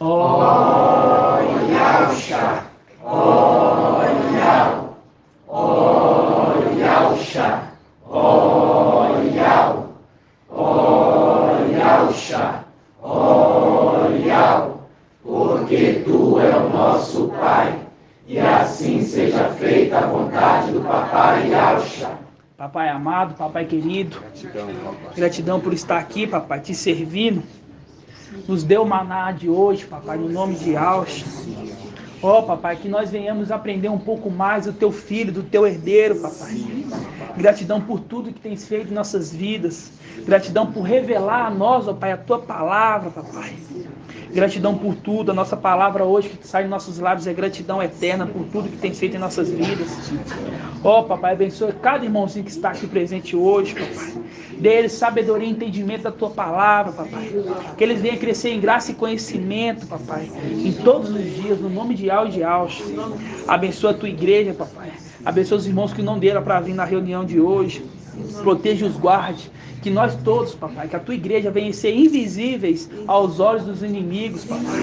Ó Yahusha, ó Yahusha, ó Yahusha, ó Yahusha, ó Yahusha, ó Yahusha, porque Tu é o nosso Pai, e assim seja feita a vontade do Papai Yahusha. Papai amado, papai querido, gratidão por estar aqui, papai, te servindo. Nos dê o maná de hoje, papai, no nome de Yahusha. Ó, papai, que nós venhamos aprender um pouco mais do teu filho, do teu herdeiro, papai. Gratidão por tudo que tens feito em nossas vidas. Gratidão por revelar a nós, ó pai, a tua palavra, papai. Gratidão por tudo. A nossa palavra hoje que sai dos nossos lábios é gratidão eterna por tudo que tens feito em nossas vidas. Ó, papai, abençoe cada irmãozinho que está aqui presente hoje, papai. Dê eles sabedoria e entendimento da tua palavra, papai. Que eles venham crescer em graça e conhecimento, papai. Em todos os dias, no nome de Yahweh e de Yahusha. Abençoa a tua igreja, papai. Abençoa os irmãos que não deram para vir na reunião de hoje. Proteja os guarde. Que nós todos, papai, que a tua igreja venha ser invisíveis aos olhos dos inimigos, papai.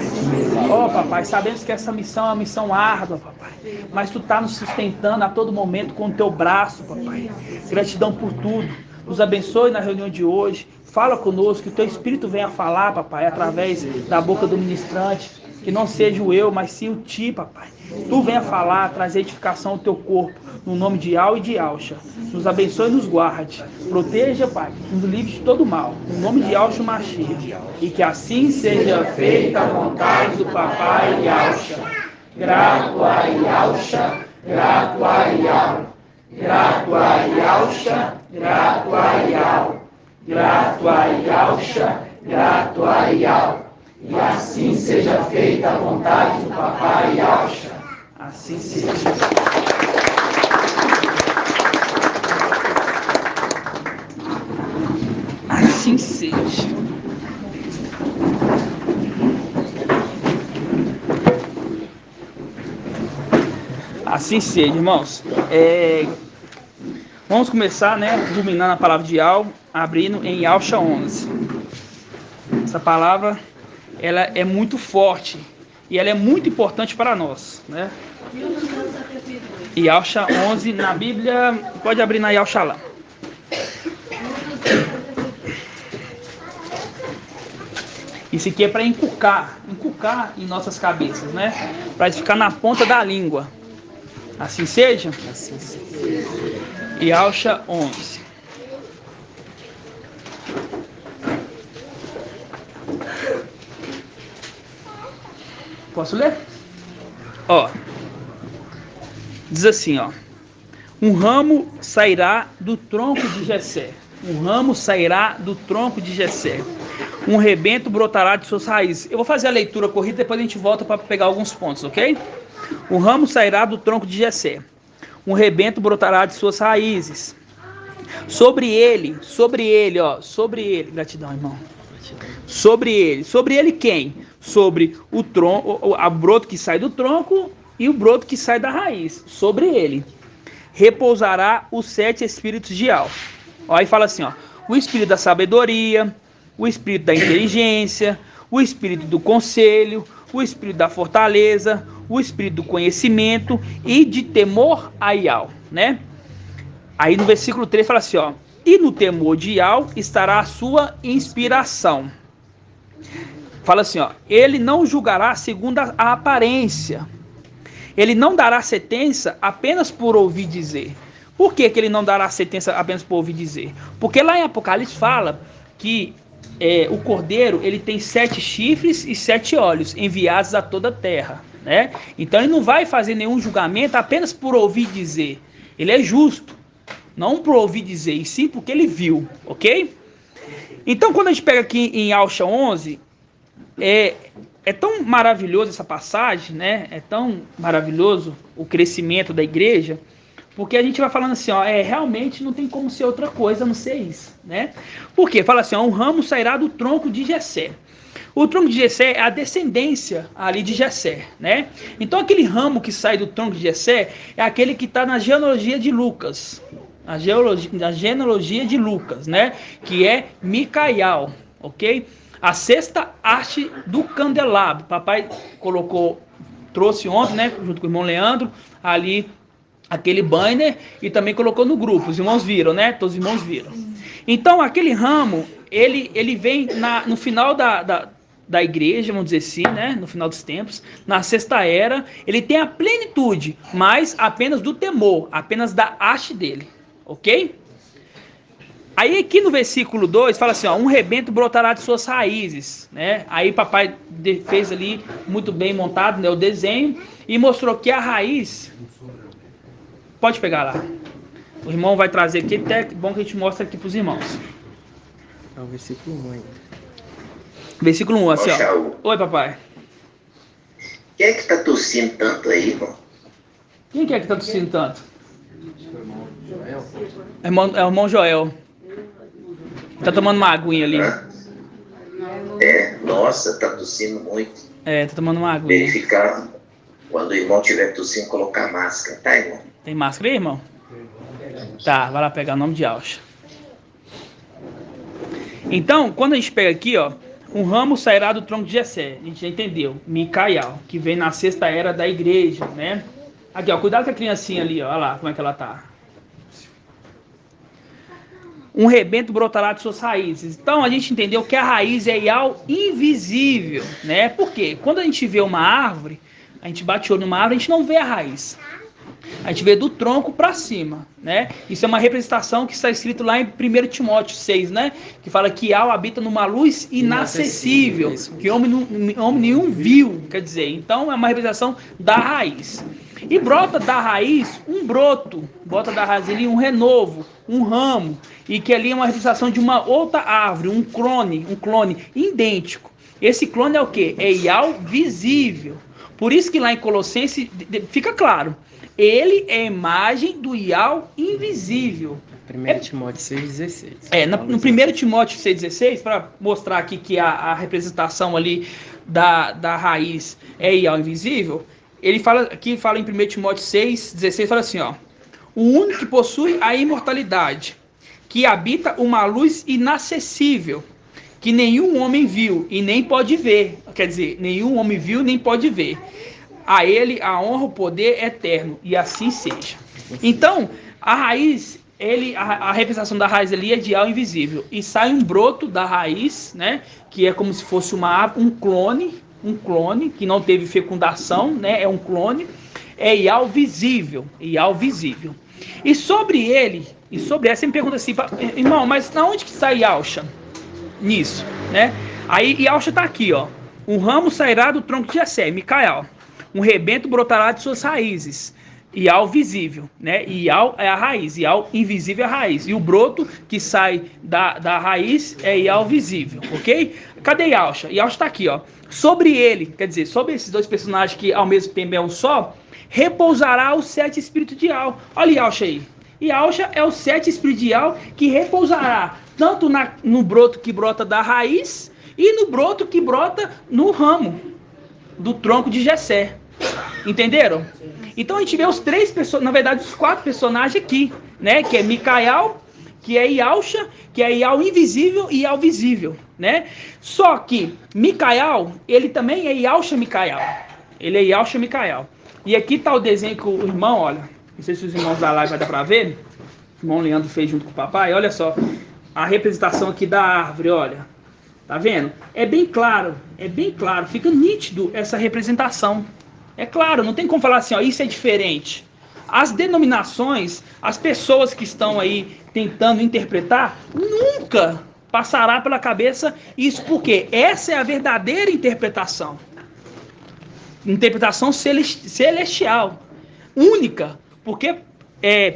Ó, papai, sabemos que essa missão é uma missão árdua, papai. Mas tu tá nos sustentando a todo momento com o teu braço, papai. Gratidão por tudo. Nos abençoe na reunião de hoje. Fala conosco, que o teu Espírito venha falar, papai, através da boca do ministrante. Que não seja o eu, mas sim o ti, papai. Tu venha falar, trazer edificação ao teu corpo. No nome de Yahweh e de Yahusha. Nos abençoe e nos guarde. Proteja, pai. Nos livre de todo mal. No nome de Yahusha Mashiach. E que assim seja feita a vontade do papai Yahusha. Grato a Yahusha. Grato a Yahweh. Grato a Yahusha. Grato a Yahweh. Grato a Yahusha. Grato a Yahweh. E assim seja feita a vontade do papai Yahusha. Assim seja. Assim seja. Assim seja, irmãos. Vamos começar, ruminando a palavra de Yahweh, abrindo em Yahusha 11. Essa palavra, ela é muito forte e ela é muito importante para nós, né? Yahusha 11 na Bíblia, pode abrir na Yahusha lá. Isso aqui é para encucar em nossas cabeças, né? Para ficar na ponta da língua. Assim seja? Assim seja. Yahusha 11. Posso ler? Ó. Diz assim, ó. Um ramo sairá do tronco de Jessé. Um ramo sairá do tronco de Jessé. Um rebento brotará de suas raízes. Eu vou fazer a leitura corrida, depois a gente volta para pegar alguns pontos, ok? Um ramo sairá do tronco de Jessé. Um rebento brotará de suas raízes. Sobre ele, gratidão, irmão. Sobre ele quem? Sobre o tronco, o broto que sai do tronco e o broto que sai da raiz. Sobre ele repousará os 7 espíritos de Yahweh. Aí fala assim, ó, o espírito da sabedoria, o espírito da inteligência, o espírito do conselho, o espírito da fortaleza, o espírito do conhecimento e de temor a Yahweh, né? Aí no versículo 3 fala assim, ó, e no temor de Yahweh estará a sua inspiração. Fala assim, ó, ele não julgará segundo a aparência. Ele não dará sentença apenas por ouvir dizer. Por que ele não dará sentença apenas por ouvir dizer? Porque lá em Apocalipse fala que o cordeiro ele tem 7 chifres e 7 olhos enviados a toda a terra, né? Então ele não vai fazer nenhum julgamento apenas por ouvir dizer. Ele é justo, não por ouvir dizer, e sim porque ele viu, ok? Então quando a gente pega aqui em Yahusha 11, é tão maravilhoso essa passagem, né? É tão maravilhoso o crescimento da igreja, porque a gente vai falando assim, ó, realmente não tem como ser outra coisa a não ser isso, né? Porque fala assim, ó, um ramo sairá do tronco de Jessé. O tronco de Jessé é a descendência ali de Jessé, né? Então aquele ramo que sai do tronco de Jessé é aquele que está na genealogia de Lucas, na genealogia de Lucas, né? Que é Micaial, ok? A sexta haste do candelabro. Papai trouxe ontem, né, junto com o irmão Leandro, ali aquele banner e também colocou no grupo. Os irmãos viram, né? Todos os irmãos viram. Então, aquele ramo, ele vem no final da igreja, vamos dizer assim, né? No final dos tempos, na sexta era, ele tem a plenitude, mas apenas do temor, apenas da haste dele, ok? Aí aqui no versículo 2 fala assim, ó, um rebento brotará de suas raízes, né? Aí papai fez ali muito bem montado, né, o desenho e mostrou que a raiz, pode pegar lá, o irmão vai trazer aqui, até bom que a gente mostra aqui para os irmãos. É o versículo 1 ainda. Versículo 1, assim, ó. Oi, papai. Quem é que tá tossindo tanto aí, irmão? Quem que é que tá tossindo tanto? É o irmão Joel. Tá tomando uma aguinha ali. Nossa, tá tossindo muito. Tá tomando uma aguinha. Verificar, quando o irmão tiver tossindo, colocar máscara, tá, irmão? Tem máscara aí, irmão? Tá, vai lá pegar o nome de Alcha. Então, quando a gente pega aqui, ó, um ramo sairá do tronco de Jessé. A gente já entendeu. Micael, que vem na sexta era da igreja, né? Aqui, ó, cuidado com a criancinha ali, ó. Olha lá como é que ela tá. Um rebento brotará de suas raízes. Então, a gente entendeu que a raiz é Ial invisível, né? Por quê? Quando a gente vê uma árvore, a gente bate o olho numa árvore, a gente não vê a raiz. A gente vê do tronco para cima, né? Isso é uma representação que está escrito lá em 1 Timóteo 6, né? Que fala que Ial habita numa luz inacessível, que homem nenhum viu, quer dizer. Então, é uma representação da raiz. E brota da raiz um broto, brota da raiz ali um renovo, um ramo, e que ali é uma representação de uma outra árvore, um clone idêntico. Esse clone é o quê? É Ial visível. Por isso que lá em Colossenses fica claro, ele é a imagem do Ial invisível. 1 Timóteo 6,16. No 1 Timóteo 6,16, para mostrar aqui que a representação ali da raiz é Ial invisível, ele fala em 1 Timóteo 6,16, fala assim, ó, o único que possui a imortalidade, que habita uma luz inacessível, que nenhum homem viu e nem pode ver. Quer dizer, nenhum homem viu nem pode ver. A ele a honra, o poder eterno, e assim seja. Então, a raiz, a representação da raiz ali é de Ial invisível. E sai um broto da raiz, né? Que é como se fosse um clone que não teve fecundação, né? É um clone. É Ial visível. E sobre ela, você me pergunta assim, irmão, mas na onde que sai Yalcha? Nisso, né? Aí Yalcha tá aqui, ó. Um ramo sairá do tronco de Jessé, Micael. Um rebento brotará de suas raízes. Ial visível, né? Ial é a raiz, Ial invisível é a raiz. E o broto que sai da raiz é Ial visível, ok? Cadê Yalcha? Yalcha tá aqui, ó. Sobre ele, quer dizer, sobre esses dois personagens que ao mesmo tempo é um só, repousará os 7 espíritos de Ial. Olha Yalcha aí. Yalcha é o 7 espíritos de Ial que repousará tanto no broto que brota da raiz e no broto que brota no ramo do tronco de Jessé. Entenderam? Então a gente vê os 3 personagens, na verdade os 4 personagens aqui, né? Que é Micael, que é Yalcha, que é Ial invisível e Ial visível, né? Só que Micael, ele também é Yalcha Micael. Ele é Yalcha Micael. E aqui tá o desenho que o irmão, olha, não sei se os irmãos da live vai dar para ver. O irmão Leandro fez junto com o papai. Olha só a representação aqui da árvore, olha. Tá vendo? É bem claro, fica nítido essa representação. É claro, não tem como falar assim, ó, isso é diferente. As denominações, as pessoas que estão aí tentando interpretar, nunca passará pela cabeça isso, porque essa é a verdadeira interpretação. Interpretação celestial, única, porque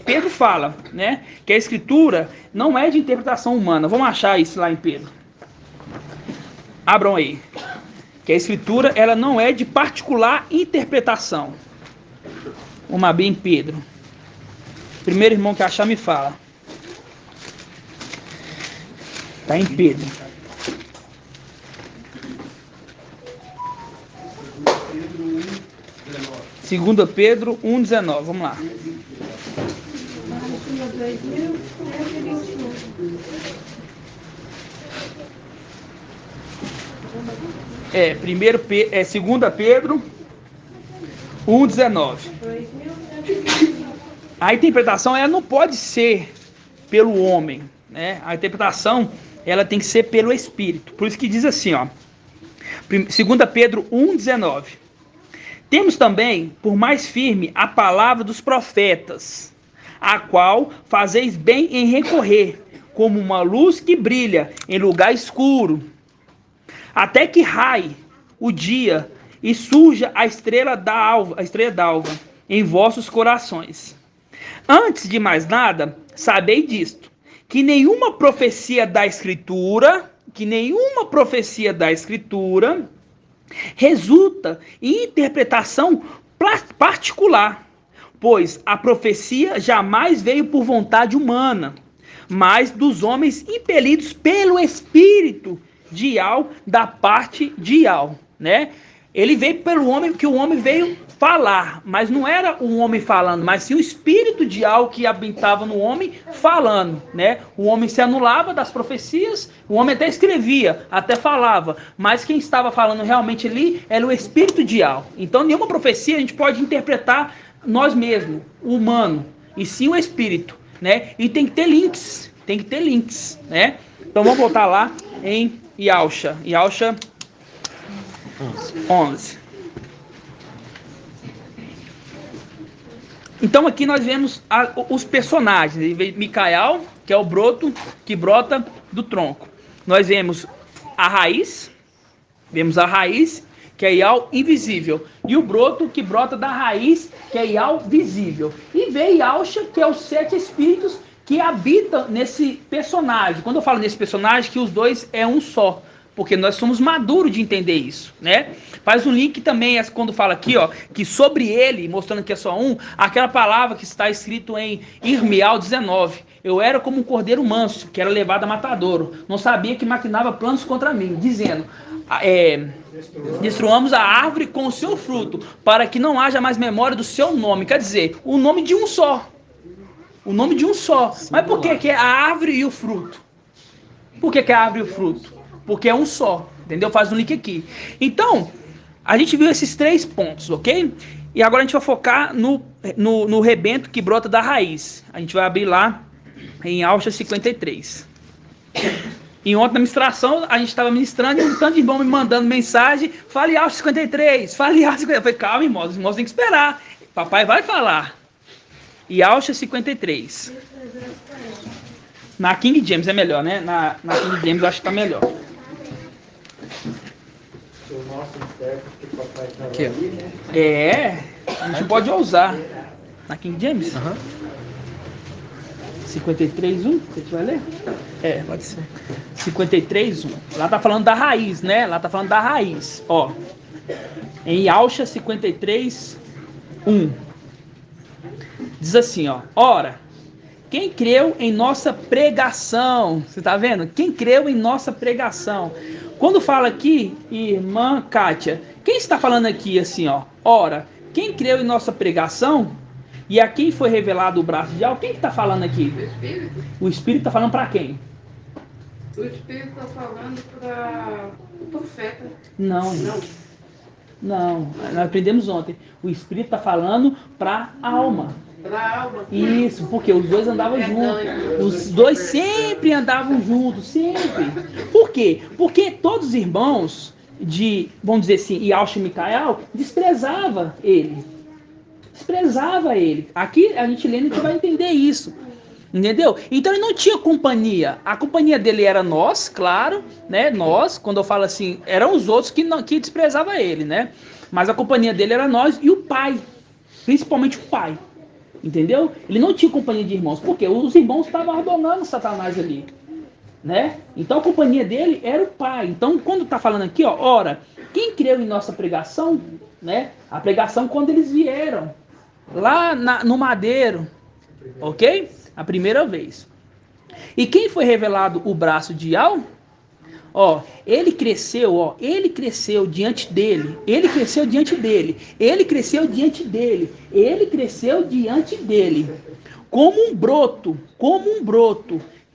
Pedro fala, né, que a escritura não é de interpretação humana. Vamos achar isso lá em Pedro. Abram aí. Que a escritura ela não é de particular interpretação. Vamos abrir em Pedro. Primeiro irmão que achar me fala. Está em Pedro. 2 Pedro 1,19. Vamos lá. Segunda Pedro 1,19. A interpretação ela não pode ser pelo homem, né? A interpretação ela tem que ser pelo Espírito. Por isso que diz assim, ó. 2 Pedro 1,19. Temos também por mais firme a palavra dos profetas, a qual fazeis bem em recorrer, como uma luz que brilha em lugar escuro, até que raie o dia e surja a estrela d'alva em vossos corações. Antes de mais nada, sabei disto, que nenhuma profecia da Escritura resulta em interpretação particular, pois a profecia jamais veio por vontade humana, mas dos homens impelidos pelo Espírito de Ial, da parte de Ial, né? Ele veio pelo homem, que o homem veio falar, mas não era o homem falando, mas sim o Espírito de Ial que habitava no homem falando, né? O homem se anulava das profecias, o homem até escrevia, até falava, mas quem estava falando realmente ali era o Espírito de Ial. Então nenhuma profecia a gente pode interpretar nós mesmos, o humano, e sim o Espírito, né? E tem que ter links, né? Então vamos voltar lá em Yahusha 11. Então aqui nós vemos os personagens. Micael, que é o broto que brota do tronco. Nós vemos a raiz, que é Ial invisível, e o broto que brota da raiz, que é Ial visível. E vem Yahusha, que é os 7 espíritos que habitam nesse personagem. Quando eu falo nesse personagem, que os dois é um só, porque nós somos maduros de entender isso, né? Faz um link também, quando fala aqui, ó, que sobre ele, mostrando que é só um, aquela palavra que está escrito em Irmial 19. Eu era como um cordeiro manso, que era levado a matadouro. Não sabia que maquinava planos contra mim, dizendo... destruamos a árvore com o seu fruto, para que não haja mais memória do seu nome. Quer dizer, o nome de um só. O nome de um só. Mas por que é a árvore e o fruto? Por que é a árvore e o fruto? Porque é um só, entendeu? Faz um link aqui. Então, a gente viu esses 3 pontos, ok? E agora a gente vai focar no rebento que brota da raiz. A gente vai abrir lá em Yahusha 53. Em ontem na ministração, a gente estava ministrando e um tanto de irmão me mandando mensagem: fale Yahusha 53, fale Yahusha 53. Eu falei: calma, irmãos, os irmãos têm que esperar. Papai vai falar. Yahusha 53. Na King James é melhor, né? Na King James eu acho que tá melhor. Aqui, ó. A gente pode usar. Na King James? 53:1, você vai ler? Pode ser. 53:1. Lá tá falando da raiz, né? Lá tá falando da raiz. Ó. Em Yahusha 53:1. Diz assim, ó. Ora, quem creu em nossa pregação? Você tá vendo? Quem creu em nossa pregação? Quando fala aqui, irmã Kátia, quem está falando aqui assim, ó? Ora, quem creu em nossa pregação? E a quem foi revelado o braço de Ial? Quem que está falando aqui? O Espírito. O Espírito está falando para quem? O Espírito está falando para o profeta. Não. Nós aprendemos ontem. O Espírito está falando para a alma. Para a alma. Isso, porque os dois andavam juntos. Os dois sempre andavam juntos, sempre. Por quê? Porque todos os irmãos vamos dizer assim, Yahusha e Micael, desprezava ele. Aqui a gente lendo, a gente vai entender isso. Entendeu? Então ele não tinha companhia. A companhia dele era nós, claro, né? Nós, quando eu falo assim, eram os outros que desprezavam ele, né? Mas a companhia dele era nós e o pai. Principalmente o pai. Entendeu? Ele não tinha companhia de irmãos. Por quê? Os irmãos estavam adorando Satanás ali. Né? Então a companhia dele era o pai. Então quando está falando aqui, ó, ora, quem creu em nossa pregação, né? A pregação quando eles vieram lá no madeiro, ok? A primeira vez. E quem foi revelado o braço de Ial? Ó, ele cresceu diante dele. Ele cresceu diante dele. Como um broto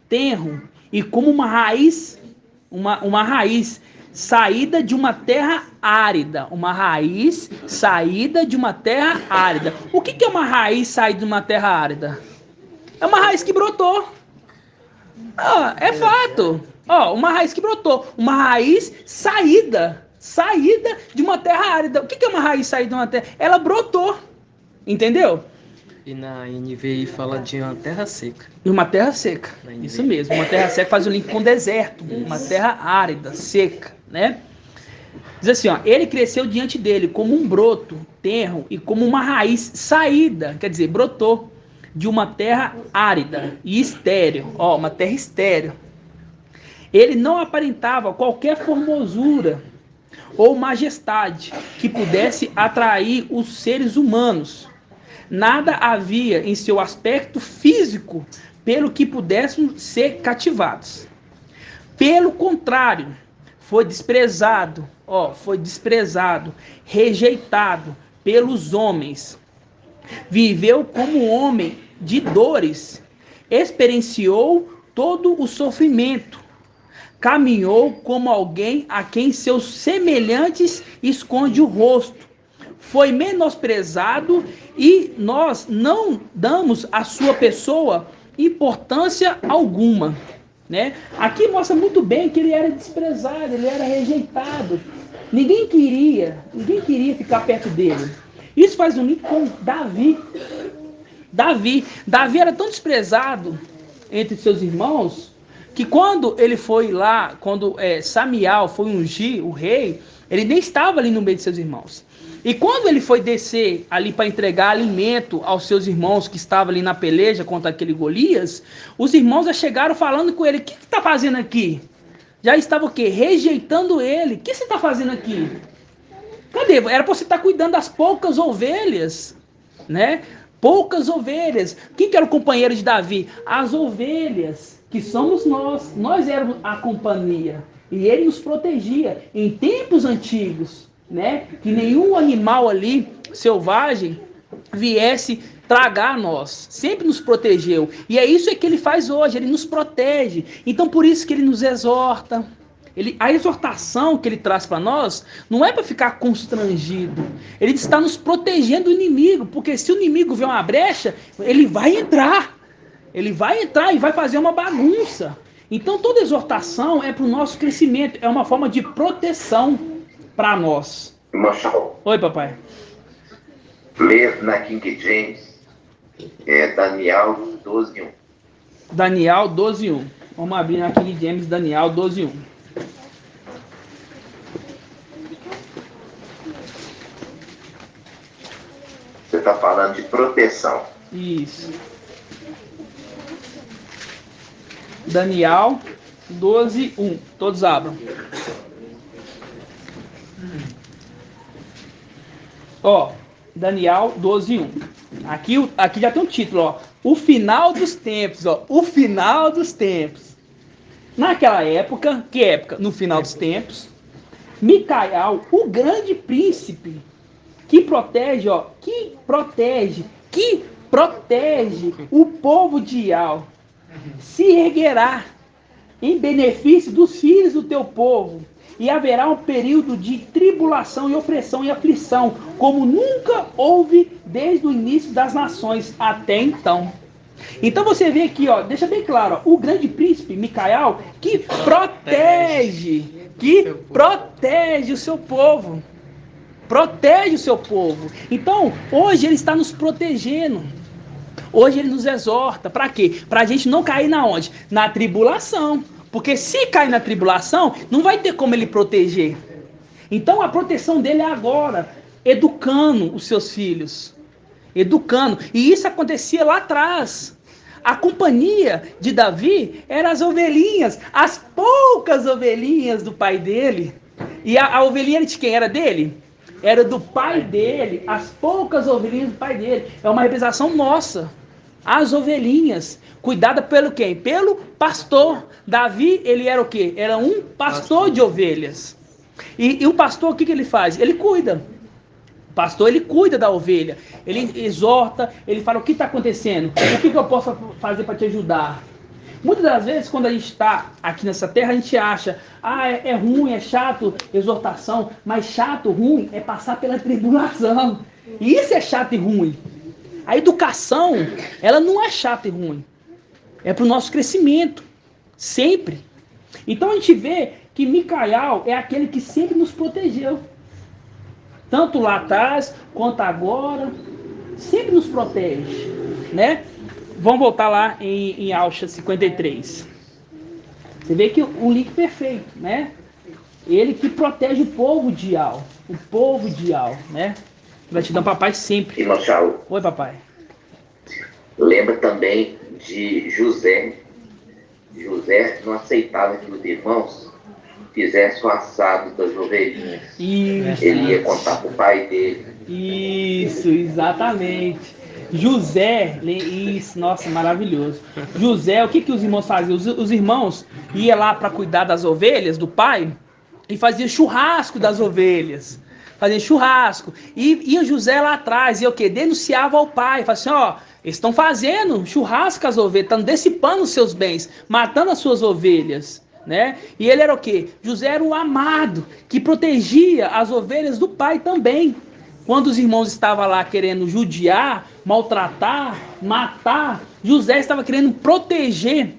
tenro e como uma raiz saída de uma terra árida. Uma raiz saída de uma terra árida. O que é uma raiz saída de uma terra árida? É uma raiz que brotou. É fato. Uma raiz que brotou. Uma raiz saída de uma terra árida. O que é uma raiz saída de uma terra? Ela brotou. Entendeu? E na NVI fala de uma terra seca. E uma terra seca. Isso mesmo. Uma terra seca faz o link com deserto. Uma terra árida, seca, né? Diz assim, ele cresceu diante dele como um broto tenro e como uma raiz saída, quer dizer, brotou de uma terra árida e estéril. Uma terra estéril. Ele não aparentava qualquer formosura ou majestade que pudesse atrair os seres humanos. Nada havia em seu aspecto físico pelo que pudessem ser cativados. Pelo contrário, foi desprezado, rejeitado pelos homens. Viveu como homem de dores, experienciou todo o sofrimento, caminhou como alguém a quem seus semelhantes esconde o rosto. Foi menosprezado e nós não damos à sua pessoa importância alguma, né? Aqui mostra muito bem que ele era desprezado, ele era rejeitado. Ninguém queria ficar perto dele. Isso faz um link com Davi. Davi era tão desprezado entre seus irmãos que quando ele foi lá, quando Samiel foi ungir o rei, ele nem estava ali no meio de seus irmãos. E quando ele foi descer ali para entregar alimento aos seus irmãos que estavam ali na peleja contra aquele Golias, os irmãos já chegaram falando com ele: o que está fazendo aqui? Já estava o quê? Rejeitando ele. O que você está fazendo aqui? Cadê? Era para você estar cuidando das poucas ovelhas, né? Poucas ovelhas. Quem que era o companheiro de Davi? As ovelhas, que somos nós. Nós éramos a companhia. E ele nos protegia em tempos antigos, né? Que nenhum animal ali, selvagem, viesse tragar nós. Sempre nos protegeu. E é isso que ele faz hoje, ele nos protege. Então por isso que ele nos exorta. A exortação que ele traz para nós não é para ficar constrangido. Ele está nos protegendo do inimigo, porque se o inimigo vê uma brecha, ele vai entrar. Ele vai entrar e vai fazer uma bagunça. Então toda exortação é para o nosso crescimento, é uma forma de proteção para nós. Marshall. Oi, papai. Lê na King James, Daniel 12:1. Daniel 12:1. Vamos abrir na King James, Daniel 12:1. Você está falando de proteção. Isso. Daniel 12:1. Todos abram. Daniel 12:1. Aqui já tem um título, o final dos tempos, o final dos tempos. Naquela época, que época? No final dos tempos, Micael, o grande príncipe, que protege o povo de Ial, se erguerá em benefício dos filhos do teu povo, e haverá um período de tribulação e opressão e aflição, como nunca houve desde o início das nações até então. Então você vê aqui, deixa bem claro, o grande príncipe Micael, que protege o seu povo. Protege o seu povo. Então, hoje ele está nos protegendo. Hoje ele nos exorta. Para quê? Para a gente não cair na onde? Na tribulação. Porque se cair na tribulação, não vai ter como ele proteger. Então a proteção dele é agora, educando os seus filhos. Educando. E isso acontecia lá atrás. A companhia de Davi eram as ovelhinhas, as poucas ovelhinhas do pai dele. E a ovelhinha de quem era dele? Era do pai dele, as poucas ovelhinhas do pai dele. É uma representação nossa. As ovelhinhas, cuidada pelo quem? Pelo pastor. Davi, ele era o quê? Era um pastor de ovelhas. E o pastor, o que ele faz? Ele cuida. O pastor, ele cuida da ovelha. Ele exorta, ele fala o que está acontecendo. O que eu posso fazer para te ajudar? Muitas das vezes, quando a gente está aqui nessa terra, a gente acha, é ruim, é chato, exortação, mas chato, ruim, é passar pela tribulação. E isso é chato e ruim. A educação, ela não é chata e ruim. É para o nosso crescimento, sempre. Então a gente vê que Micael é aquele que sempre nos protegeu. Tanto lá atrás, quanto agora, sempre nos protege, né? Vamos voltar lá em Alcha 53. Você vê que um link perfeito, né? Ele que protege o povo de Al. O povo de Al, né? Gratidão, papai, sempre. Irmão Shaul, Oi, papai. lembra também de José. José não aceitava que os irmãos fizessem o assado das ovelhinhas. Isso. Ele ia contar para o pai dele. Isso, exatamente. José, isso, nossa, maravilhoso. José, o que os irmãos faziam? Os irmãos iam lá para cuidar das ovelhas do pai e faziam churrasco das ovelhas. Faziam churrasco. E ia José lá atrás, e o quê? Denunciava ao pai. Falava assim, ó, eles estão fazendo churrasco com as ovelhas, estão dissipando os seus bens, matando as suas ovelhas. Né? E ele era o quê? José era o amado, que protegia as ovelhas do pai também. Quando os irmãos estavam lá querendo judiar, maltratar, matar, José estava querendo proteger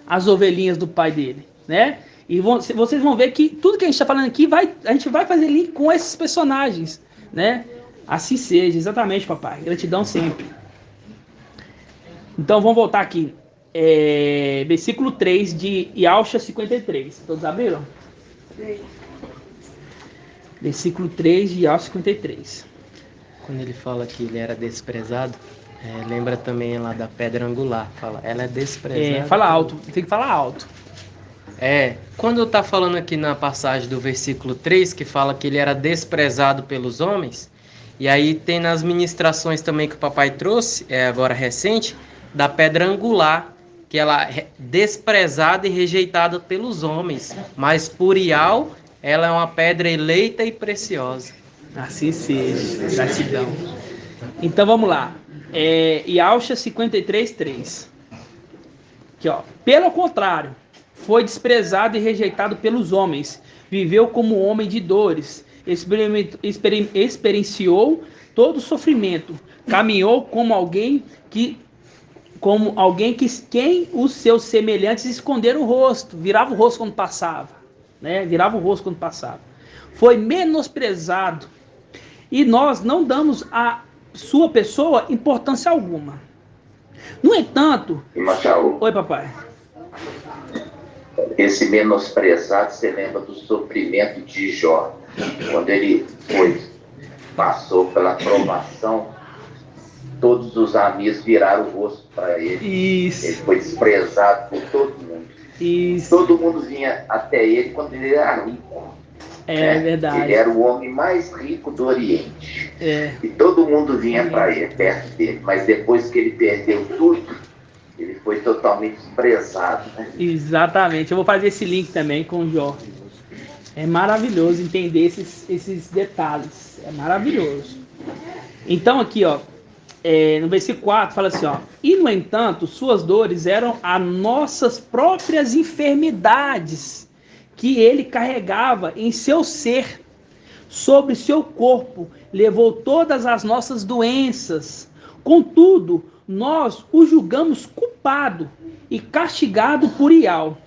as ovelhinhas do pai dele, né? E vocês vão ver que tudo que a gente está falando aqui, a gente vai fazer link com esses personagens, né? Assim seja, exatamente, papai. Gratidão sempre. Então vamos voltar aqui. Versículo 3 de Yalcha 53. Todos abriram? Sim. Versículo 3 de Yalcha 53. Quando ele fala que ele era desprezado, lembra também lá da pedra angular. Fala, ela é desprezada. Fala alto, tem que falar alto. Quando está falando aqui na passagem do versículo 3, que fala que ele era desprezado pelos homens, e aí tem nas ministrações também que o papai trouxe, agora recente, da pedra angular, que ela é desprezada e rejeitada pelos homens, mas por Ial, ela é uma pedra eleita e preciosa. Assim seja, gratidão. Então vamos lá. Yalcha 53, 3. Aqui, ó. Pelo contrário, foi desprezado e rejeitado pelos homens, viveu como homem de dores, experienciou todo o sofrimento, caminhou como alguém que quem os seus semelhantes esconderam o rosto, virava o rosto quando passava, né? Virava o rosto quando passava. Foi menosprezado e nós não damos a sua pessoa importância alguma. No entanto, oi, papai. Esse menosprezado, você lembra do sofrimento de Jó, quando ele passou pela provação, todos os amigos viraram o rosto para ele. Isso. Ele foi desprezado por todo mundo. Isso. Todo mundo vinha até ele quando ele era rico. Verdade. Ele era o homem mais rico do Oriente. É. E todo mundo vinha para ele, perto dele. Mas depois que ele perdeu tudo, ele foi totalmente desprezado. Né? Exatamente. Eu vou fazer esse link também com o Jó. É maravilhoso entender esses detalhes. É maravilhoso. Então aqui, ó, no versículo 4 fala assim, ó: e no entanto, suas dores eram as nossas próprias enfermidades que ele carregava em seu ser, sobre seu corpo, levou todas as nossas doenças. Contudo, nós o julgamos culpado e castigado por Ial,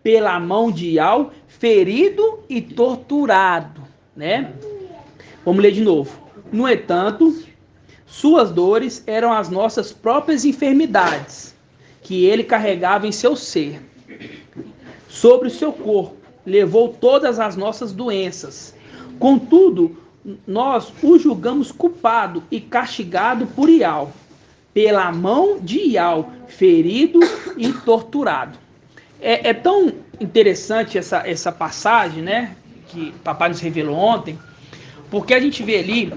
pela mão de Ial, ferido e torturado, né? Vamos ler de novo. No entanto, suas dores eram as nossas próprias enfermidades, que ele carregava em seu ser. Sobre o seu corpo, levou todas as nossas doenças. Contudo, nós o julgamos culpado e castigado por Ial, pela mão de Ial, ferido e torturado. É tão interessante essa passagem, né, que papai nos revelou ontem, porque a gente vê ali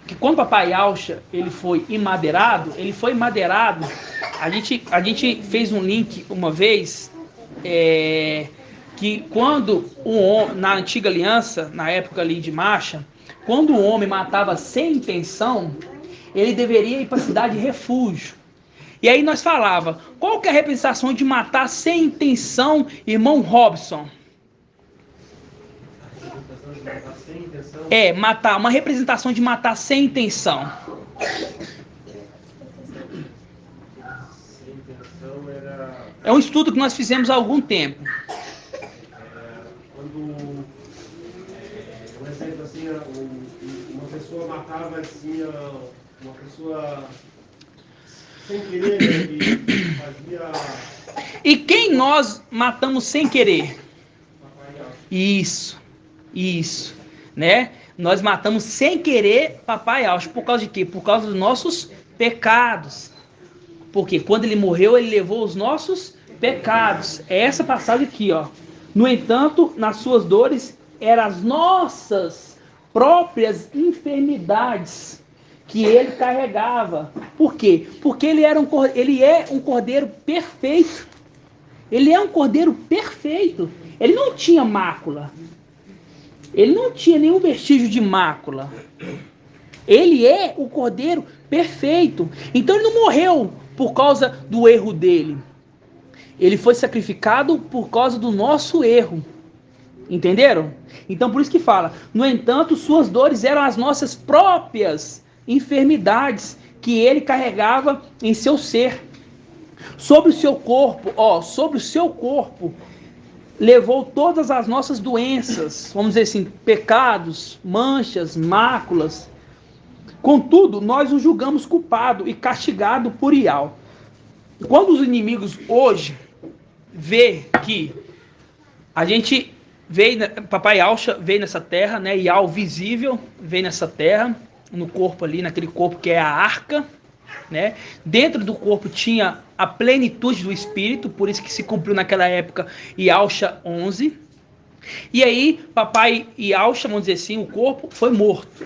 que quando papai Yalcha, ele foi emadeirado, a gente fez um link uma vez, que quando na antiga aliança, na época ali de Marcha, quando o homem matava sem intenção, ele deveria ir para a cidade de refúgio. E aí nós falava, qual que é a representação de matar sem intenção, irmão Robson? Matar, uma representação de matar sem intenção. É um estudo que nós fizemos há algum tempo. Um exemplo assim, uma pessoa matava assim, uma pessoa sem querer, que fazia... E quem nós matamos sem querer? Isso, né? Nós matamos sem querer Papai Austin. Por causa de quê? Por causa dos nossos pecados. Porque quando ele morreu, ele levou os nossos pecados. É essa passagem aqui, ó. No entanto, nas suas dores, eram as nossas próprias enfermidades que ele carregava. Por quê? Porque ele é um cordeiro perfeito. Ele é um cordeiro perfeito. Ele não tinha mácula. Ele não tinha nenhum vestígio de mácula. Ele é o cordeiro perfeito. Então ele não morreu por causa do erro dele. Ele foi sacrificado por causa do nosso erro. Entenderam? Então por isso que fala, no entanto, suas dores eram as nossas próprias enfermidades que ele carregava em seu ser. Sobre o seu corpo, levou todas as nossas doenças, vamos dizer assim, pecados, manchas, máculas. Contudo, nós o julgamos culpado e castigado por Ial. Quando os inimigos hoje vê que a gente Papai Ausha veio nessa terra, né? Ial visível veio nessa terra, no corpo ali, naquele corpo que é a arca, né? Dentro do corpo tinha a plenitude do Espírito, por isso que se cumpriu naquela época Ialcha 11. E aí, Papai Ialcha, vamos dizer assim, o corpo foi morto.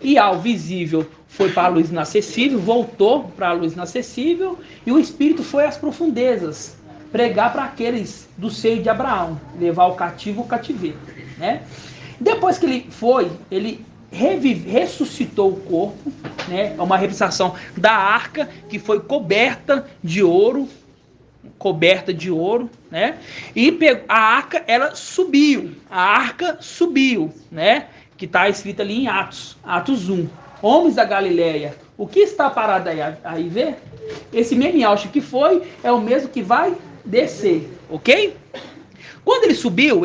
Ial visível foi para a luz inacessível, voltou para a luz inacessível, e o Espírito foi às profundezas, pregar para aqueles do seio de Abraão, levar o cativo ao cativeiro, né? Depois que ele foi, ele ressuscitou o corpo, né? É uma representação da arca que foi coberta de ouro, né? E a arca, ela subiu, né? Que está escrito ali em Atos 1. Homens da Galileia, o que está parado aí ver? Esse mesmo Ialcha que foi, é o mesmo que vai descer, ok? Quando ele subiu.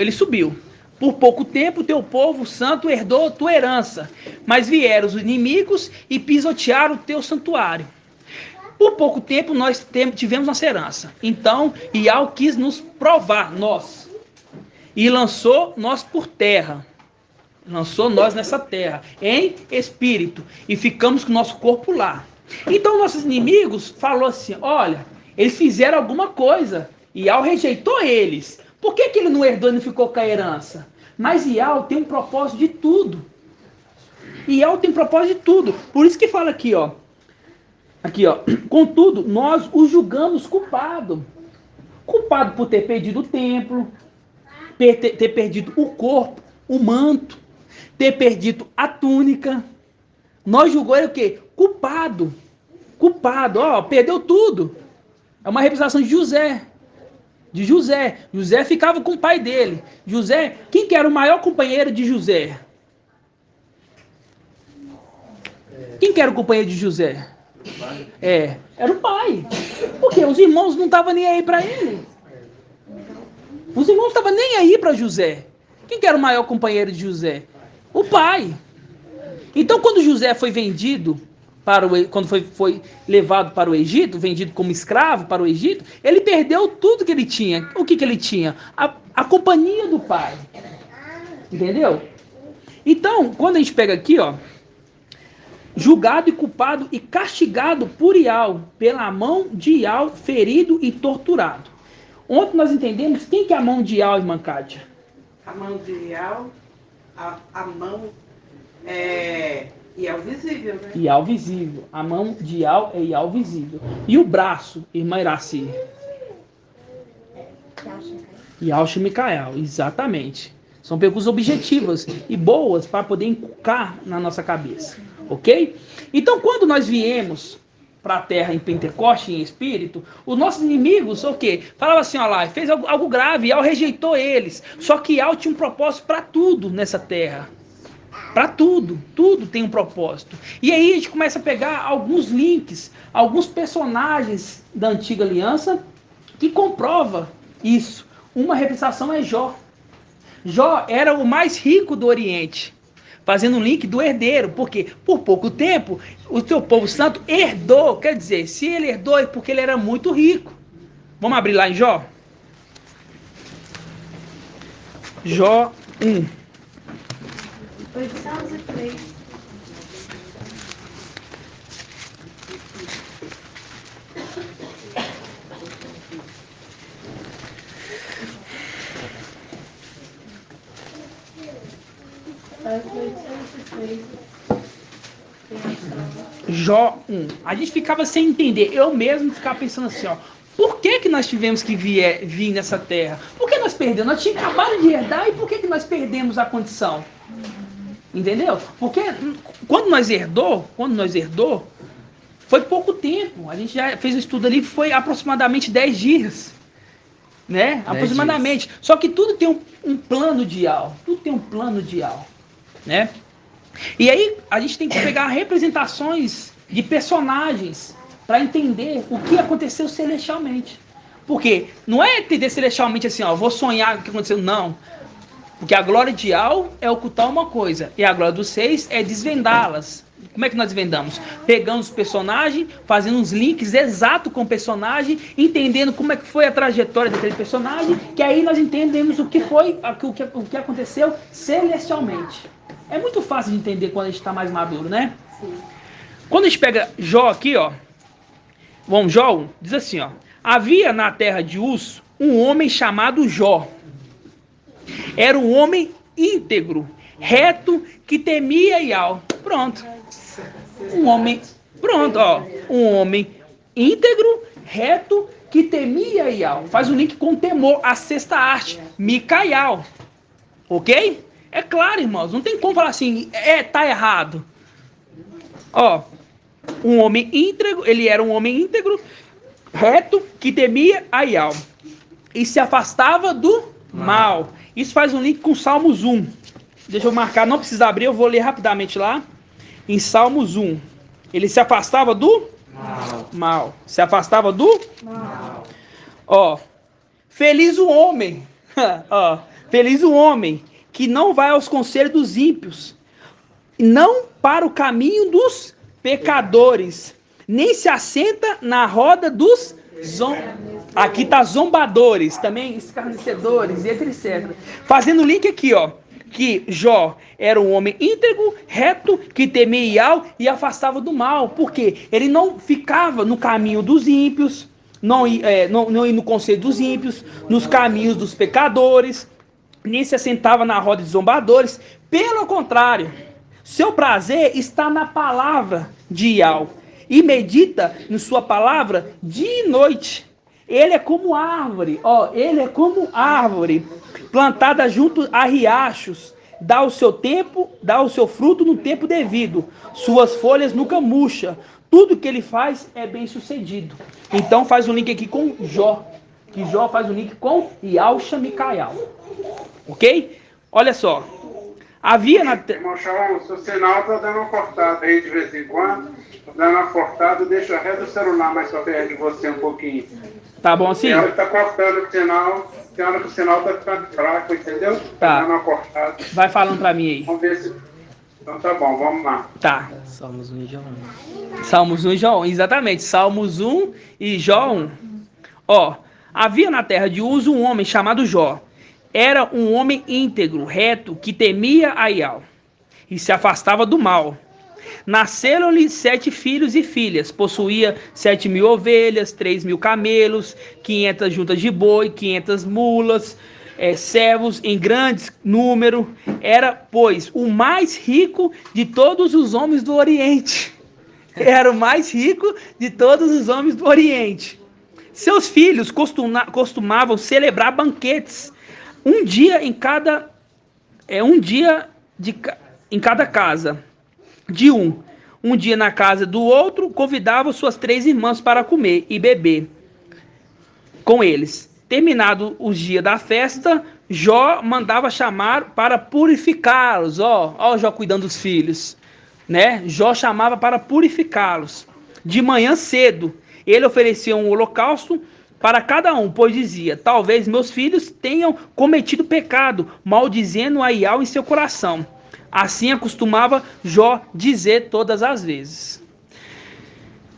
Por pouco tempo, teu povo santo herdou tua herança, mas vieram os inimigos e pisotearam o teu santuário. Por pouco tempo, nós tivemos nossa herança. Então, Ial quis nos provar, nós, e lançou nós por terra. Lançou nós nessa terra, em espírito, e ficamos com o nosso corpo lá. Então, nossos inimigos falou assim, olha, eles fizeram alguma coisa, Ial rejeitou eles. Por que ele não herdou e não ficou com a herança? Mas Ial tem um propósito de tudo. Por isso que fala aqui, ó. Contudo, nós o julgamos culpado. Culpado por ter perdido o templo, ter perdido o corpo, o manto, ter perdido a túnica. Nós julgou ele o quê? Culpado, perdeu tudo. É uma representação de José. José ficava com o pai dele. José, quem que era o maior companheiro de José? Quem que era o companheiro de José? Era o pai. Porque os irmãos não estavam nem aí para ele. Os irmãos não estavam nem aí para José. Quem que era o maior companheiro de José? O pai. Então, quando José foi vendido, quando foi levado para o Egito, vendido como escravo para o Egito, ele perdeu tudo que ele tinha. O que ele tinha? A companhia do pai. Entendeu? Então, quando a gente pega aqui, ó, julgado e culpado e castigado por Ial, pela mão de Ial, ferido e torturado. Ontem nós entendemos quem que é a mão de Ial, irmã Kátia? A mão de Ial, a mão é Ial visível, né? Ial visível. A mão de Ial é Ial visível. E o braço, irmã Iraci? Ialcha e Micael, exatamente. São perguntas objetivas e boas para poder inculcar na nossa cabeça. Ok? Então, quando nós viemos para a terra em Pentecoste, em espírito, os nossos inimigos, o quê? Falava assim, ó lá, fez algo grave, Yahweh rejeitou eles. Só que Yahweh tinha um propósito para tudo nessa terra. Para tudo, tudo tem um propósito. E aí a gente começa a pegar alguns links, alguns personagens da antiga aliança que comprova isso. Uma representação é Jó. Jó era o mais rico do Oriente, fazendo um link do herdeiro, porque por pouco tempo o teu povo santo herdou, quer dizer, se ele herdou é porque ele era muito rico. Vamos abrir lá em Jó? Jó 1. 803. Jó 1. A gente ficava sem entender. Eu mesmo ficava pensando assim, ó. Por que nós tivemos que vir nessa terra? Por que nós perdemos? Nós tínhamos acabado de herdar e por que nós perdemos a condição? Entendeu? Porque quando nós herdou, foi pouco tempo. A gente já fez o estudo ali, foi aproximadamente 10 dias. Né? Aproximadamente. Dias. Só que tudo tem um plano ideal. Tudo tem um plano ideal. Né? E aí a gente tem que pegar representações de personagens para entender o que aconteceu celestialmente. Porque não é entender celestialmente assim, ó, vou sonhar o que aconteceu, não. Porque a glória ideal é ocultar uma coisa, e a glória dos seis é desvendá-las. Como é que nós desvendamos? Pegando os personagens, fazendo uns links exatos com o personagem, entendendo como é que foi a trajetória daquele personagem, que aí nós entendemos o que foi, o que aconteceu celestialmente. É muito fácil de entender quando a gente está mais maduro, né? Sim. Quando a gente pega Jó aqui, ó, vamos, Jó 1, diz assim, ó, havia na terra de Uz um homem chamado Jó. Era um homem íntegro, reto, que temia Yahweh. Pronto. Um homem, pronto, ó. Um homem íntegro, reto, que temia Yahweh. Faz um link com temor, a sexta arte, Micael. Ok? É claro, irmãos, não tem como falar assim, tá errado. Ó, um homem íntegro, ele era um homem íntegro, reto, que temia a Yahweh e se afastava do mal. Isso faz um link com Salmos 1. Deixa eu marcar, não precisa abrir, eu vou ler rapidamente lá. Em Salmos 1. Ele se afastava do mal. Se afastava do mal. Ó, feliz o homem. Ó, feliz o homem que não vai aos conselhos dos ímpios, não para o caminho dos pecadores, nem se assenta na roda dos aqui tá zombadores, também escarnecedores, etc. Fazendo link aqui, ó, que Jó era um homem íntegro, reto, que temia Yahweh e afastava do mal. Por quê? Ele não ficava no caminho dos ímpios, não ia no conselho dos ímpios, nos caminhos dos pecadores, nem se assentava na roda de zombadores. Pelo contrário, seu prazer está na palavra de Yahweh e medita em sua palavra dia e noite. Ele é como árvore, ó, ele é como árvore plantada junto a riachos, dá o seu tempo, dá o seu fruto no tempo devido, suas folhas nunca murcham, tudo que ele faz é bem sucedido. Então faz um link aqui com Jó, que Jó faz um link com Yalcha Micael, ok? Olha só, havia na... Irmão Shaul, seu sinal tá dando uma cortada aí de vez em quando, dando uma cortada, deixa reto o celular mais pra perto de você um pouquinho. Tá bom assim? Tem hora que tá cortando o sinal, tem hora que o sinal tá ficando fraco, entendeu? Tá dando uma cortada. Vai falando pra mim aí. Vamos ver se... Então tá bom, vamos lá. Tá. Salmos 1 e Jó 1. Salmos 1 e Jó 1, exatamente. Salmos 1 e Jó 1. Ó, havia na terra de Uz um homem chamado Jó. Era um homem íntegro, reto, que temia a Yahweh e se afastava do mal. Nasceram-lhe 7 filhos e filhas, possuía 7.000 ovelhas, 3.000 camelos, 500 juntas de boi, 500 mulas, servos em grande número. Era, pois, o mais rico de todos os homens do Oriente. Era o mais rico de todos os homens do Oriente. Seus filhos costumavam celebrar banquetes, um dia em cada casa. De um dia na casa do outro, convidava suas 3 irmãs para comer e beber com eles. Terminado os dias da festa, Jó mandava chamar para purificá-los. Ó, Jó cuidando dos filhos, né? Jó chamava para purificá-los. De manhã cedo, ele oferecia um holocausto para cada um, pois dizia: talvez meus filhos tenham cometido pecado, maldizendo a Iau em seu coração. Assim acostumava Jó dizer todas as vezes.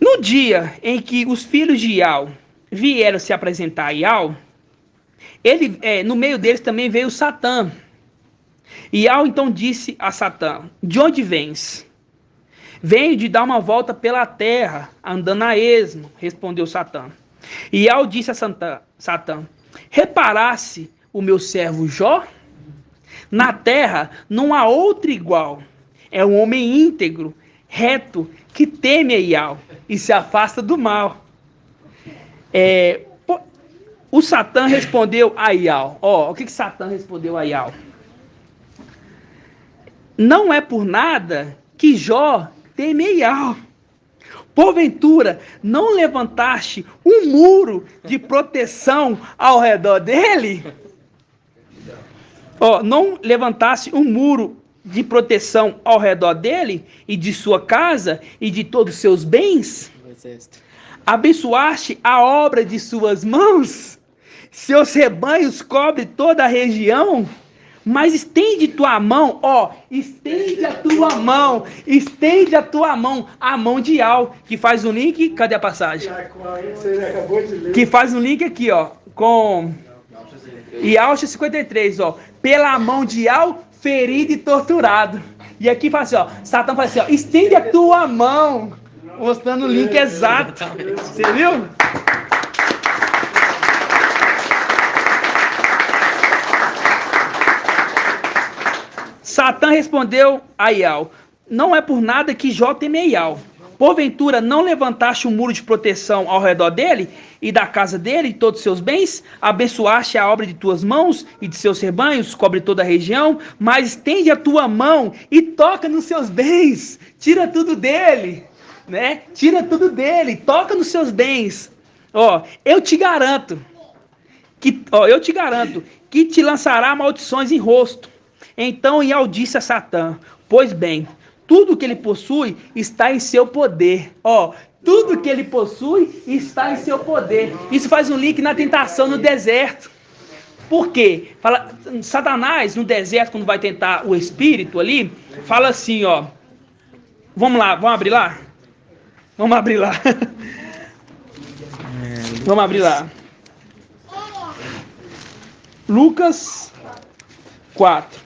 No dia em que os filhos de Iau vieram se apresentar a Iau, no meio deles também veio Satã. Iau então disse a Satã: de onde vens? Venho de dar uma volta pela terra, andando a esmo, respondeu Satã. Iau disse a Satã: reparasse o meu servo Jó? Na terra não há outro igual. É um homem íntegro, reto, que teme a Iau e se afasta do mal. O Satã respondeu a Iau. O que Satã respondeu a Iau? Não é por nada que Jó teme a Iau. Porventura, não levantaste um muro de proteção ao redor dele? Não levantasse um muro de proteção ao redor dele, e de sua casa, e de todos os seus bens? Abençoaste a obra de suas mãos? Seus rebanhos cobrem toda a região? Mas estende tua mão, estende a tua mão, a mão de Iau, que faz um link, cadê a passagem? Que faz um link aqui, com Iau 53, pela mão de Iau, ferido e torturado. E aqui faz assim, Satã faz assim, estende a tua mão, mostrando o link exato. Você viu? Satã respondeu a Iau: não é por nada que Jó teme a Iau. Porventura não levantaste um muro de proteção ao redor dele, e da casa dele, e todos os seus bens? Abençoaste a obra de tuas mãos, e de seus rebanhos, cobre toda a região? Mas estende a tua mão e toca nos seus bens, tira tudo dele, né? Tira tudo dele, toca nos seus bens. Eu te garanto que te lançará maldições em rosto. Então Iau disse a Satã: pois bem, tudo que ele possui está em seu poder. Tudo que ele possui está em seu poder. Isso faz um link na tentação no deserto. Por quê? Satanás no deserto, quando vai tentar o espírito ali, fala assim, vamos lá, vamos abrir lá? Vamos abrir lá. Vamos abrir lá. Lucas 4.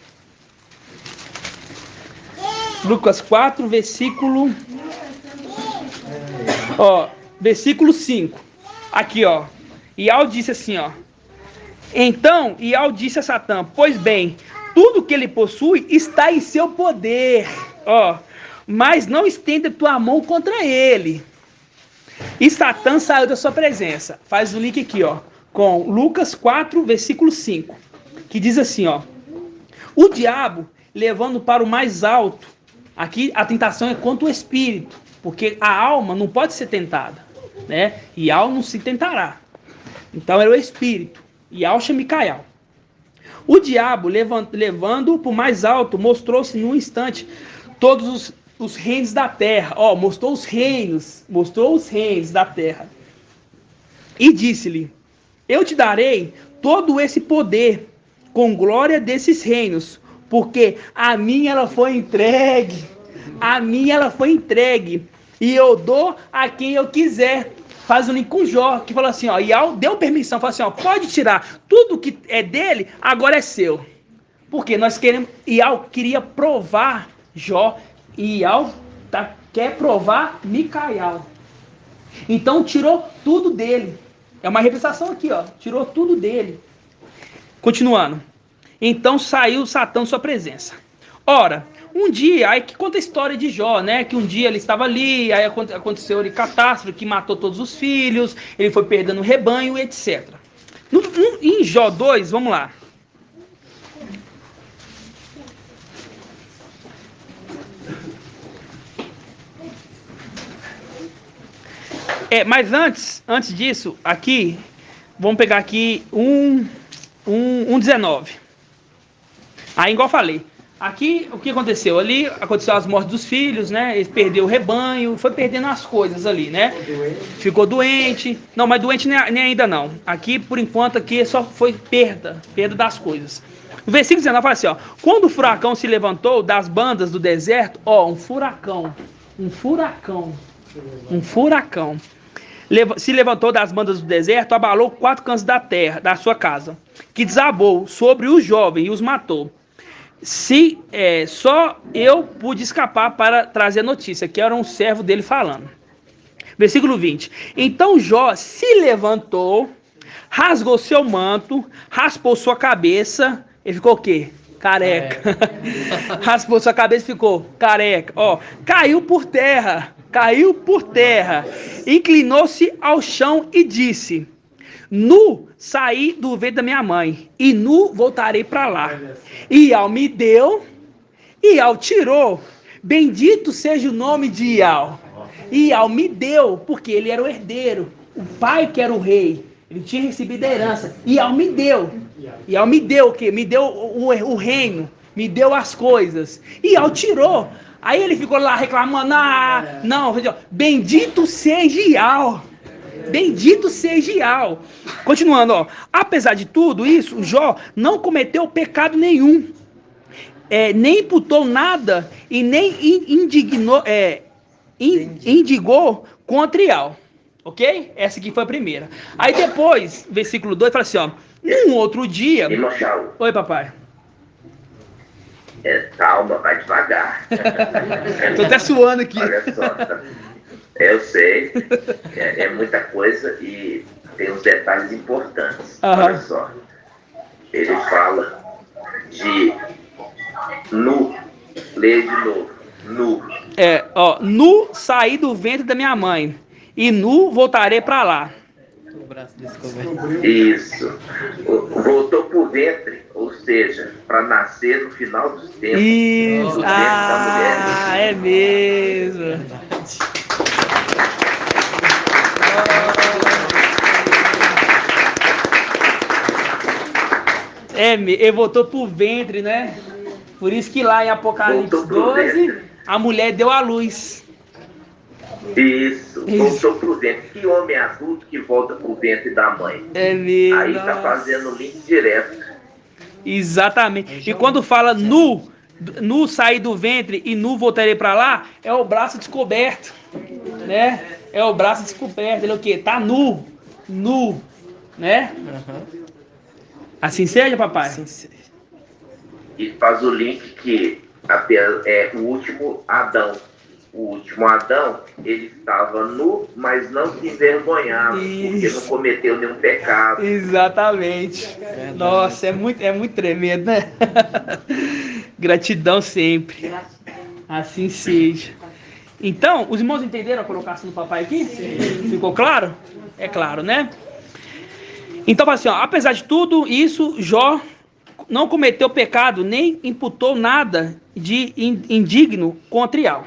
Lucas 4, versículo... versículo 5. Aqui, Iau disse assim, Então Iau disse a Satã: pois bem, tudo que ele possui está em seu poder. Mas não estenda tua mão contra ele. E Satã saiu da sua presença. Faz o link aqui, com Lucas 4, versículo 5. Que diz assim, o diabo, levando para o mais alto. Aqui a tentação é contra o espírito, porque a alma não pode ser tentada, né? E Iau não se tentará. Então era o espírito, Iau chama Micael. O diabo, levando para o mais alto, mostrou-se num instante todos os reinos da terra. Mostrou os reinos da terra. E disse-lhe: eu te darei todo esse poder, com glória desses reinos, porque a mim ela foi entregue. E eu dou a quem eu quiser. Faz um link com Jó, que falou assim, Iau deu permissão, falou assim, pode tirar tudo que é dele, agora é seu. Porque Iau queria provar Jó, e Iau quer provar Micael. Então tirou tudo dele. É uma representação aqui, tirou tudo dele. Continuando. Então saiu Satã de sua presença. Ora, um dia, aí que conta a história de Jó, né? Que um dia ele estava ali, aí aconteceu a catástrofe que matou todos os filhos, ele foi perdendo o rebanho, etc. Em Jó 2, vamos lá. Mas antes disso, aqui, vamos pegar aqui 19. Aí, igual eu falei, aqui o que aconteceu? Ali aconteceu as mortes dos filhos, né? Ele perdeu o rebanho, foi perdendo as coisas ali, né? Ficou doente. Não, mas doente nem ainda não. Aqui, por enquanto, aqui só foi perda das coisas. No versículo 19 fala assim, ó. Quando o furacão se levantou das bandas do deserto, ó, um furacão. Se levantou das bandas do deserto, abalou 4 cantos da terra, da sua casa, que desabou sobre os jovens e os matou. Só eu pude escapar para trazer a notícia, que era um servo dele falando. Versículo 20. Então Jó se levantou, rasgou seu manto, raspou sua cabeça. Ele ficou o quê? Careca. Raspou sua cabeça e ficou careca. Ó, caiu por terra. Inclinou-se ao chão e disse: nu saí do ventre da minha mãe, e nu voltarei para lá. E Iau me deu, e Iau tirou. Bendito seja o nome de Iau. E Iau me deu, porque ele era o herdeiro, o pai que era o rei. Ele tinha recebido a herança. E Iau me deu. Iau me deu o quê? Me deu o reino, me deu as coisas. E Iau tirou. Aí ele ficou lá reclamando, não, bendito seja Iau. Bendito seja Iau. Continuando, ó. Apesar de tudo isso, Jó não cometeu pecado nenhum. Nem imputou nada e nem indigou contra Iau. Ok? Essa aqui foi a primeira. Aí depois, versículo 2, fala assim, ó. Num outro dia... Oi, papai. Calma, vai devagar. Tô até suando aqui. Olha só, eu sei. É muita coisa e tem uns detalhes importantes. Olha só. Ele fala de nu. Lê de novo. Nu. Nu saí do ventre da minha mãe. E nu voltarei para lá. Isso. Voltou pro ventre, ou seja, para nascer no final dos tempos. Isso. É mesmo. Ele voltou pro ventre, né? Por isso que lá em Apocalipse 12, a mulher deu à luz. Isso, voltou pro ventre. Que homem adulto que volta pro ventre da mãe? É mesmo. Aí tá fazendo o link direto. Exatamente. E quando fala nu sair do ventre e nu voltarei para lá, é o braço descoberto, né? É o braço descoberto. Ele é o quê? Tá nu, né? Assim seja, papai? Assim seja. E faz o link que é o último Adão. O último Adão, ele estava nu, mas não se envergonhava, porque não cometeu nenhum pecado. Exatamente. Nossa, é muito tremendo, né? Gratidão sempre. Assim seja. Então, os irmãos entenderam a colocação do papai aqui? Sim. Ficou claro? É claro, né? Então, assim, ó, apesar de tudo isso, Jó não cometeu pecado, nem imputou nada de indigno contra Iau.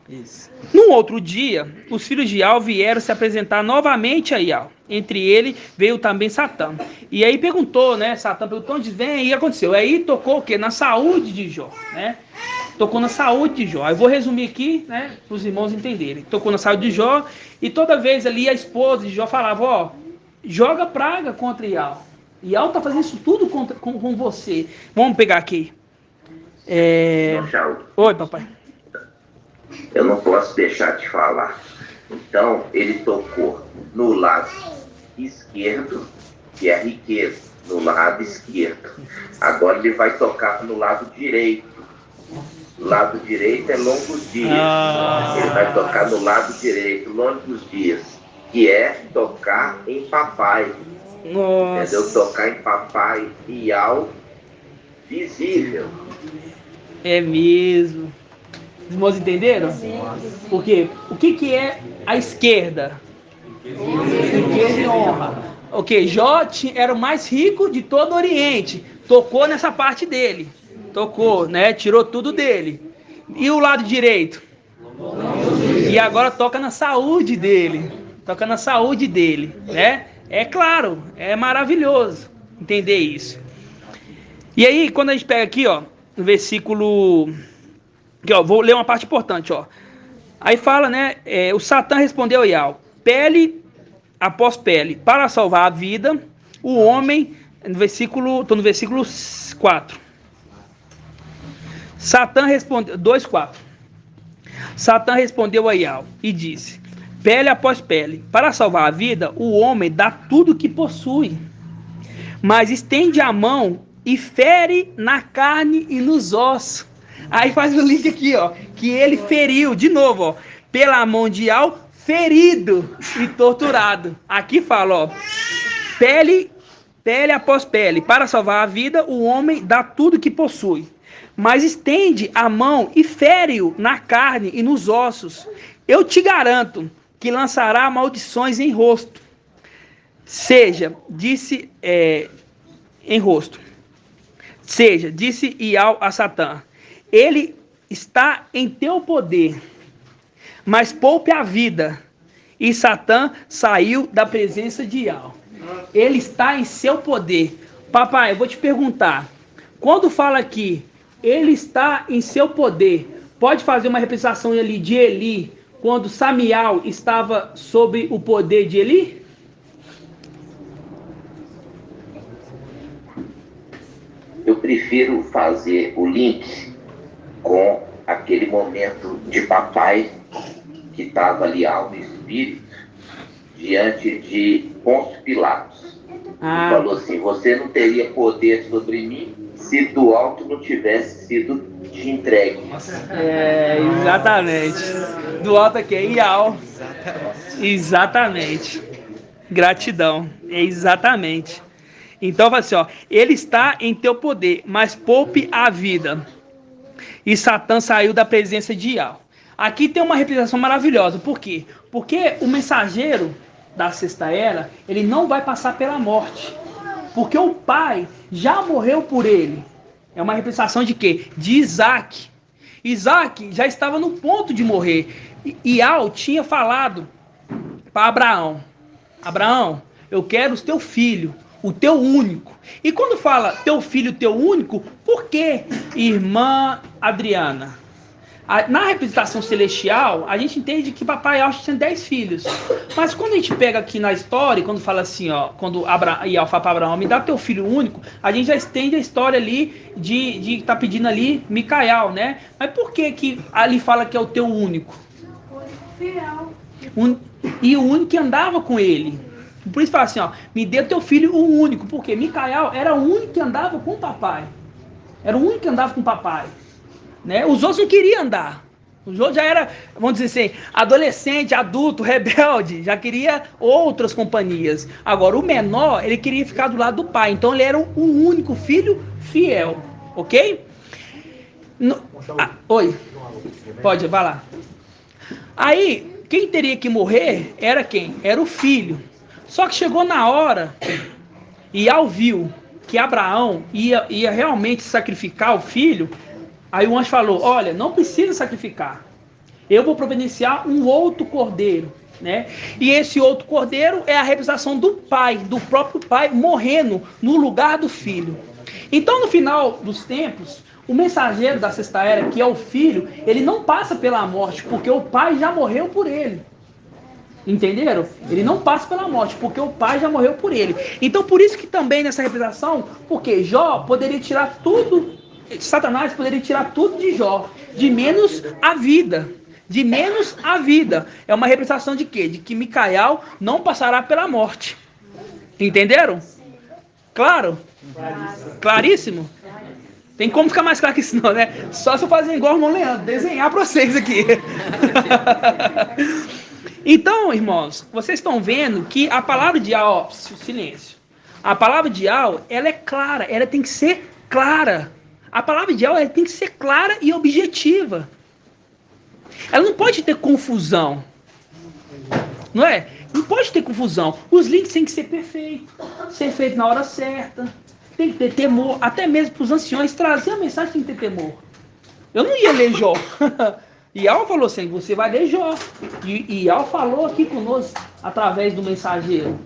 Isso. Num outro dia, os filhos de Iau vieram se apresentar novamente a Iau. Entre ele veio também Satã. E aí perguntou, né? Satã perguntou onde vem, e aconteceu. Aí tocou o quê? Na saúde de Jó, né? Tocou na saúde de Jó. Eu vou resumir aqui, né? Para os irmãos entenderem. Tocou na saúde de Jó, e toda vez ali a esposa de Jó falava, ó, joga praga contra Iau. Iau tá fazendo isso tudo com você. Vamos pegar aqui. Oi, papai. Eu não posso deixar de falar. Então, ele tocou no lado esquerdo, que é a riqueza, no lado esquerdo. Agora ele vai tocar no lado direito. O lado direito é longos dias. Ele vai tocar no lado direito, longos dias, que é tocar em papai. Nossa. Entendeu? Tocar em papai e ao visível. É mesmo. Os irmãos entenderam? Sim. Porque o que é a esquerda? Riqueza e honra. Ok, Jó era o mais rico de todo o Oriente. Tocou nessa parte dele. Tocou, né? Tirou tudo dele. E o lado direito? E agora toca na saúde dele. toca na saúde dele, né? É claro, é maravilhoso entender isso. E aí, quando a gente pega aqui, ó, no versículo... Aqui, ó, vou ler uma parte importante, ó. Aí fala, né, o Satã respondeu a Ial, pele após pele, para salvar a vida, o homem, estou no versículo 4. Satã respondeu, 2:4. Satã respondeu a Ial e disse, pele após pele, para salvar a vida, o homem dá tudo que possui, mas estende a mão e fere na carne e nos ossos. Aí faz o link aqui, ó, que ele feriu, de novo, ó, pela mão de Ial, ferido e torturado. Aqui fala, ó, pele após pele, para salvar a vida, o homem dá tudo que possui, mas estende a mão e fere-o na carne e nos ossos. Eu te garanto que lançará maldições em rosto. Seja, disse disse Ial a Satã, ele está em teu poder, mas poupe a vida. E Satã saiu da presença de Ial. Ele está em seu poder. Papai, eu vou te perguntar, quando fala aqui, ele está em seu poder, pode fazer uma representação ali de Eli, quando Samial estava sob o poder de Eli? Eu prefiro fazer o link com aquele momento de papai que estava ali alto espírito diante de Pôncio Pilatos. Ele falou assim, você não teria poder sobre mim se do alto não tivesse sido te entregue. Exatamente. Do alto aqui é Ial. Exatamente. Gratidão. Exatamente. Então, fala assim, ó, ele está em teu poder, mas poupe a vida. E Satã saiu da presença de Ial. Aqui tem uma representação maravilhosa. Por quê? Porque o mensageiro da sexta era, ele não vai passar pela morte. Porque o pai já morreu por ele. É uma representação de quê? De Isaac. Isaac já estava no ponto de morrer. Ial tinha falado para Abraão, Abraão, eu quero o teu filho, o teu único. E quando fala teu filho, teu único, por que, irmã Adriana? Na representação celestial, a gente entende que papai Ial tinha 10 filhos. Mas quando a gente pega aqui na história, quando fala assim, ó, quando Ial fala para Abraão, me dá teu filho único, a gente já estende a história ali de tá pedindo ali Micael, né? Mas por que ali fala que é o teu único? Fiel. E o único que andava com ele. Por isso fala assim, ó, me dê teu filho o único. Porque Micael era o único que andava com o papai. Era o único que andava com o papai. Né? Os outros não queriam andar. Os outros já era, vamos dizer assim, adolescente, adulto, rebelde, já queria outras companhias. Agora, o menor, ele queria ficar do lado do pai. Então, ele era o único filho fiel. Ok? Oi. Pode, vai lá. Aí, quem teria que morrer era quem? Era o filho. Só que chegou na hora, e Ial viu que Abraão ia realmente sacrificar o filho. Aí o anjo falou, olha, não precisa sacrificar. Eu vou providenciar um outro cordeiro, né? E esse outro cordeiro é a representação do pai, do próprio pai, morrendo no lugar do filho. Então, no final dos tempos, o mensageiro da sexta era, que é o filho, ele não passa pela morte, porque o pai já morreu por ele. Entenderam? Ele não passa pela morte, porque o pai já morreu por ele. Então, por isso que também nessa representação, porque Jó poderia tirar tudo... Satanás poderia tirar tudo de Jó, de menos a vida. De menos a vida. É uma representação de quê? De que Micael não passará pela morte. Entenderam? Claro? Claríssimo? Tem como ficar mais claro que isso não, né? Só se eu fazer igual o irmão Leandro, desenhar para vocês aqui. Então, irmãos, vocês estão vendo que a palavra de Ial, silêncio. A palavra de Ial, ela é clara, ela tem que ser clara. A palavra de Ial tem que ser clara e objetiva. Ela não pode ter confusão. Não é? Não pode ter confusão. Os links têm que ser perfeitos. Ser feito na hora certa. Tem que ter temor. Até mesmo para os anciões trazer a mensagem tem que ter temor. Eu não ia ler Jó. Ial falou assim, você vai ler Jó. E Ial falou aqui conosco através do mensageiro.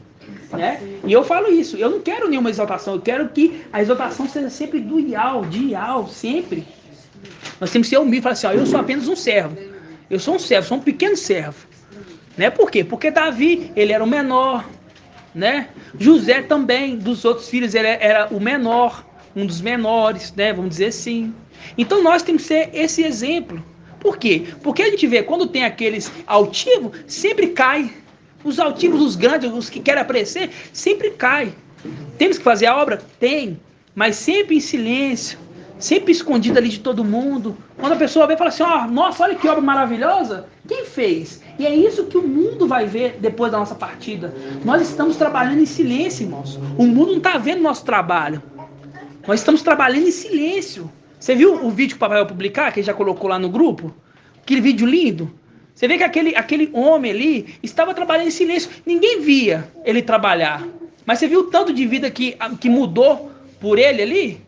Né? E eu falo isso, eu não quero nenhuma exaltação, eu quero que a exaltação seja sempre do Ial, de Ial, sempre. Nós temos que ser humildes e falar assim, ó, eu sou apenas um servo. Eu sou um servo, sou um pequeno servo. Né? Por quê? Porque Davi, ele era o menor. Né? José também, dos outros filhos, ele era o menor, um dos menores, né? Vamos dizer assim. Então nós temos que ser esse exemplo. Por quê? Porque a gente vê, quando tem aqueles altivos, sempre cai. Os altivos, os grandes, os que querem aparecer, sempre cai. Temos que fazer a obra? Tem. Mas sempre em silêncio, sempre escondido ali de todo mundo. Quando a pessoa vê e fala assim, ó, nossa, olha que obra maravilhosa. Quem fez? E é isso que o mundo vai ver depois da nossa partida. Nós estamos trabalhando em silêncio, irmãos. O mundo não está vendo nosso trabalho. Nós estamos trabalhando em silêncio. Você viu o vídeo que o papai vai publicar, que ele já colocou lá no grupo? Aquele vídeo lindo. Você vê que aquele homem ali estava trabalhando em silêncio. Ninguém via ele trabalhar. Mas você viu o tanto de vida que mudou por ele ali?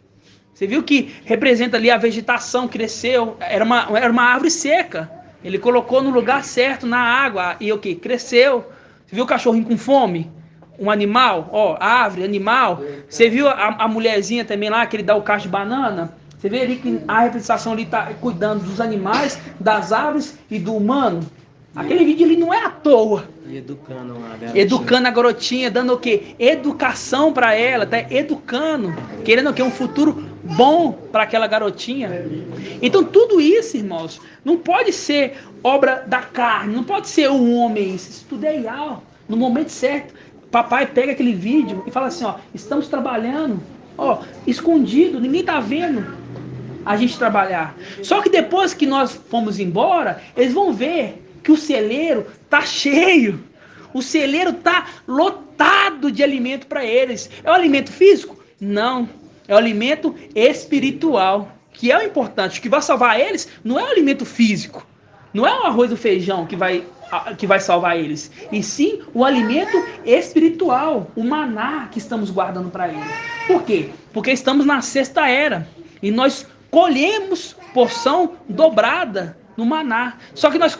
Você viu que representa ali a vegetação, cresceu. Era uma árvore seca. Ele colocou no lugar certo, na água. E o que? Cresceu. Você viu o cachorrinho com fome? Um animal, ó, árvore, animal. Você viu a mulherzinha também lá, que ele dá o cacho de banana? Você vê ali que a representação ali está cuidando dos animais, das aves e do humano. Aquele vídeo ali não é à toa. E educando a garotinha. Educando a garotinha, dando o quê? Educação para ela, tá educando. Querendo o quê? Um futuro bom para aquela garotinha. Então tudo isso, irmãos, não pode ser obra da carne, não pode ser um homem. Isso tudo é real. No momento certo, papai pega aquele vídeo e fala assim, ó, estamos trabalhando, ó, escondido, ninguém tá vendo a gente trabalhar. Só que depois que nós fomos embora, eles vão ver que o celeiro tá cheio. O celeiro tá lotado de alimento para eles. É o alimento físico? Não. É o alimento espiritual, que é o importante. O que vai salvar eles não é o alimento físico. Não é o arroz e o feijão que vai salvar eles. E sim o alimento espiritual, o maná que estamos guardando para eles. Por quê? Porque estamos na sexta era. E nós colhemos porção dobrada no maná. Só que nós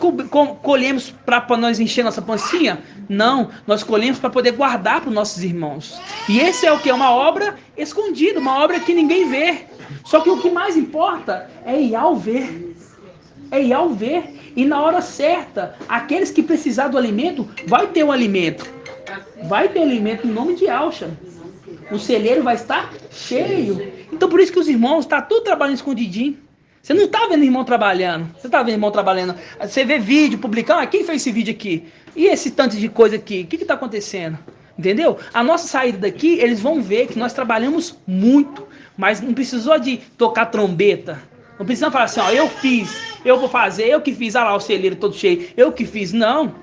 colhemos para nós encher nossa pancinha? Não, nós colhemos para poder guardar para os nossos irmãos. E esse é o que? É uma obra escondida, uma obra que ninguém vê. Só que o que mais importa é Ial ver. É Ial ver. E na hora certa, aqueles que precisar do alimento, vai ter o alimento. Vai ter alimento em nome de Yahshua. O celeiro vai estar cheio. Então por isso que os irmãos estão tudo trabalhando escondidinho. Você não está vendo irmão trabalhando. Você está vendo irmão trabalhando. Você vê vídeo publicando. Quem fez esse vídeo aqui? E esse tanto de coisa aqui? O que está acontecendo? Entendeu? A nossa saída daqui, eles vão ver que nós trabalhamos muito. Mas não precisou de tocar trombeta. Não precisa falar assim, ó, eu fiz, eu vou fazer, eu que fiz, olha lá o celeiro todo cheio, eu que fiz. Não.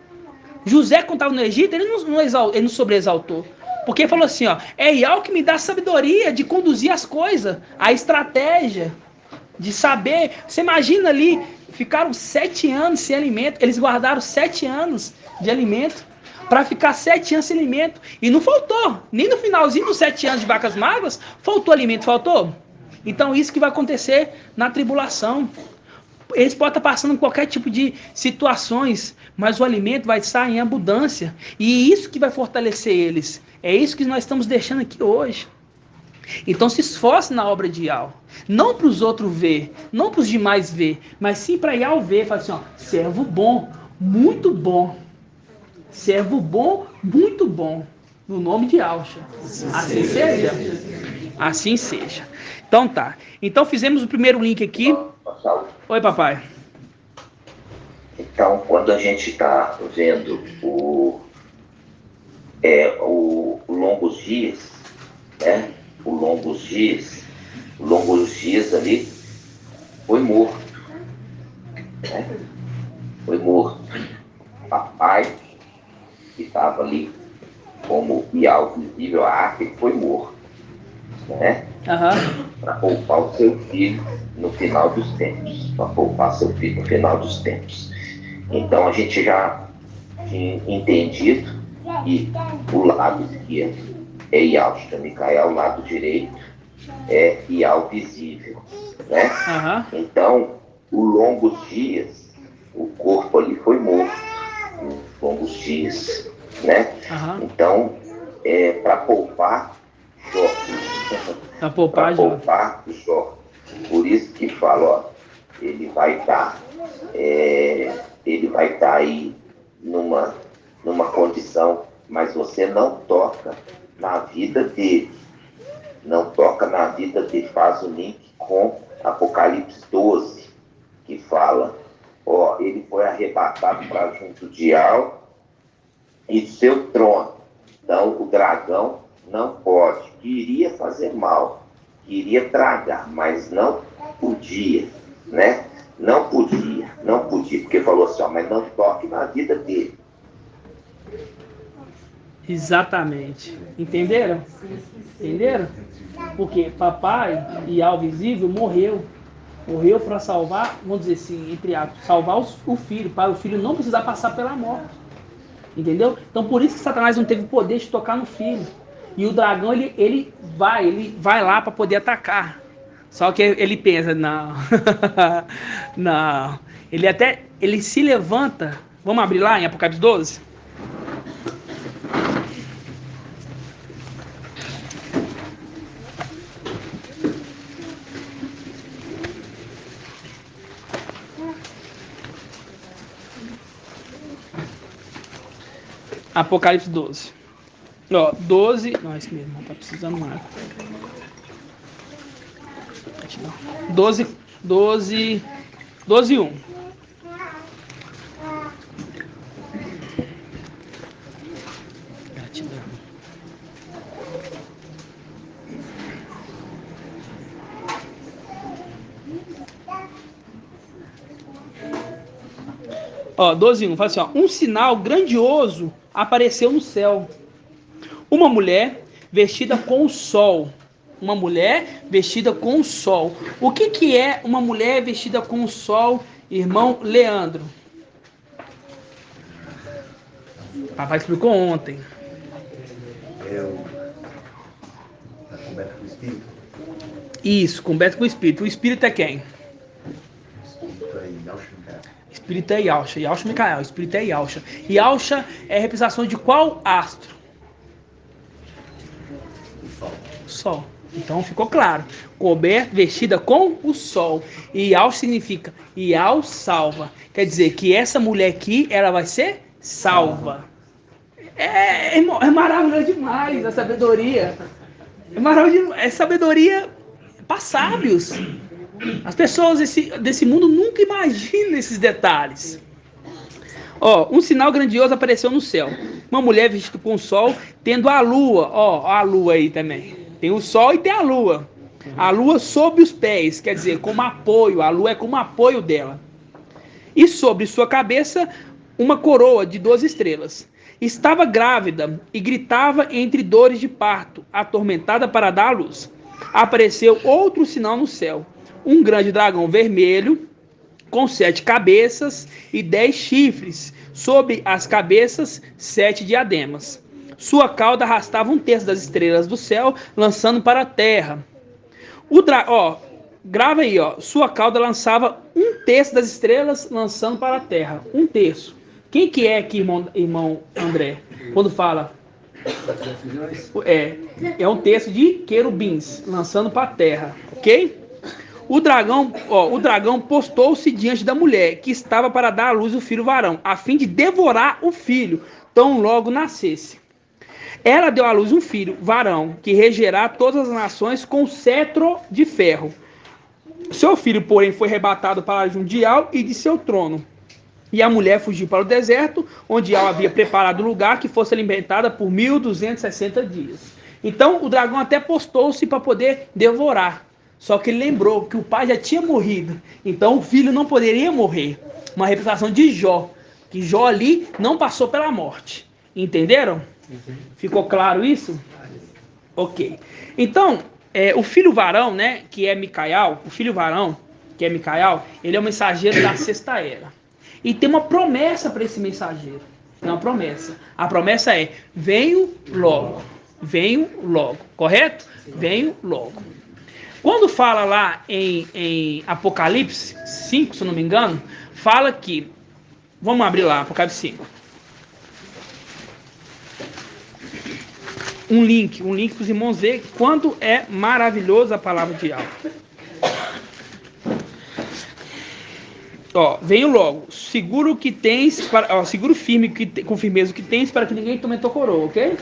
José, quando estava no Egito, ele não sobreexaltou. Porque ele falou assim, ó, é Ial que me dá sabedoria de conduzir as coisas, a estratégia, de saber. Você imagina ali, ficaram 7 anos sem alimento, eles guardaram 7 anos de alimento, para ficar 7 anos sem alimento. E não faltou, nem no finalzinho dos 7 anos de vacas magras, faltou alimento, faltou? Então isso que vai acontecer na tribulação. Eles podem estar passando qualquer tipo de situações, mas o alimento vai estar em abundância. E isso que vai fortalecer eles. É isso que nós estamos deixando aqui hoje. Então se esforce na obra de Ial. Não para os outros ver, não para os demais ver, mas sim para Ial ver. Fala assim, ó, servo bom, muito bom. Servo bom, muito bom. No nome de Yahshua. Assim seja. Assim seja. Então tá. Então fizemos o primeiro link aqui. Oi, papai. Então, quando a gente está vendo o longos dias, né? O longos dias ali foi morto, né? Foi morto. Papai, que estava ali como Ial visível, a arca, foi morto, né? Para poupar o seu filho no final dos tempos. Para poupar seu filho no final dos tempos. Então a gente já tinha entendido que o lado esquerdo é Yahshua Micael, o lado direito é Ial visível, né? Então, o longos dias o corpo ali foi morto em longos dias, né? Então, para poupar Jó. Para poupar Jó. Por isso que fala, ó, ele vai estar aí numa condição, mas você não toca na vida dele. Não toca na vida dele. Faz o link com Apocalipse 12, que fala, ó, ele foi arrebatado para junto de Al e seu trono. Então, o dragão não pode. Queria fazer mal, queria tragar, mas não podia, né? Não podia, porque falou assim, ó, mas não toque na vida dele. Exatamente. Entenderam? Porque papai e Al visível morreu para salvar, vamos dizer assim, entre aspas, salvar o filho, para o filho não precisar passar pela morte. Entendeu? Então por isso que Satanás não teve o poder de tocar no filho. E o dragão, ele vai lá para poder atacar. Só que ele pensa, não. Não. Ele se levanta. Vamos abrir lá em Apocalipse 12? Apocalipse 12. Ó, 12. Não, é isso mesmo, tá precisando mais. 12, 1. Gratidão. Ó, 12, 1. Fala assim, ó. Um sinal grandioso apareceu no céu. Uma mulher vestida com o sol. Uma mulher vestida com o sol. O que é uma mulher vestida com o sol, irmão Leandro? Papai explicou ontem. Coberto com o Espírito? Isso, coberto com o Espírito. O Espírito é quem? Espírito é Yalcha. Yalcha Micael. Espírito é Yalcha. Yalcha é a representação de qual astro? O sol. Então ficou claro. Coberta, vestida com o sol. E Yal significa Yal salva. Quer dizer que essa mulher aqui, ela vai ser salva. É maravilhoso demais a sabedoria. É maravilhoso. É sabedoria para sábios. As pessoas desse mundo nunca imaginam esses detalhes. Ó, um sinal grandioso apareceu no céu. Uma mulher vestida com o sol, tendo a lua. Ó, a lua aí também. Tem o sol e tem a lua. A lua sob os pés, quer dizer, como apoio. A lua é como apoio dela. E sobre sua cabeça, uma coroa de 12 estrelas. Estava grávida e gritava entre dores de parto, atormentada para dar à luz. Apareceu outro sinal no céu. Um grande dragão vermelho, com 7 cabeças e 10 chifres. Sob as cabeças, 7 diademas. Sua cauda arrastava 1/3 das estrelas do céu, lançando para a terra. Grava aí, ó. Sua cauda lançava 1/3 das estrelas, lançando para a terra. 1/3. Quem que é aqui, irmão André? Quando fala? É 1/3 de querubins, lançando para a terra. Ok? O dragão postou-se diante da mulher, que estava para dar à luz o filho varão, a fim de devorar o filho, tão logo nascesse. Ela deu à luz um filho, varão, que regerá todas as nações com cetro de ferro. Seu filho, porém, foi arrebatado para junto de Al e de seu trono. E a mulher fugiu para o deserto, onde Al havia preparado lugar que fosse alimentada por 1260 dias. Então, o dragão até postou-se para poder devorar. Só que ele lembrou que o pai já tinha morrido. Então, o filho não poderia morrer. Uma representação de Jó. Que Jó ali não passou pela morte. Entenderam? Ficou claro isso? Ok. Então, o filho varão, né, que é Micael, o filho varão, que é Micael, ele é o mensageiro da sexta era. E tem uma promessa para esse mensageiro. Tem uma promessa. A promessa é: venho logo. Venho logo. Correto? Venho logo. Quando fala lá em Apocalipse 5, se eu não me engano, fala que Vamos abrir lá, Apocalipse 5. Um link para os irmãos verem quanto é maravilhosa a palavra de Yahweh. Ó, venho logo. Seguro que tens, seguro firme com firmeza o que tens, para que ninguém tome tua coroa, ok?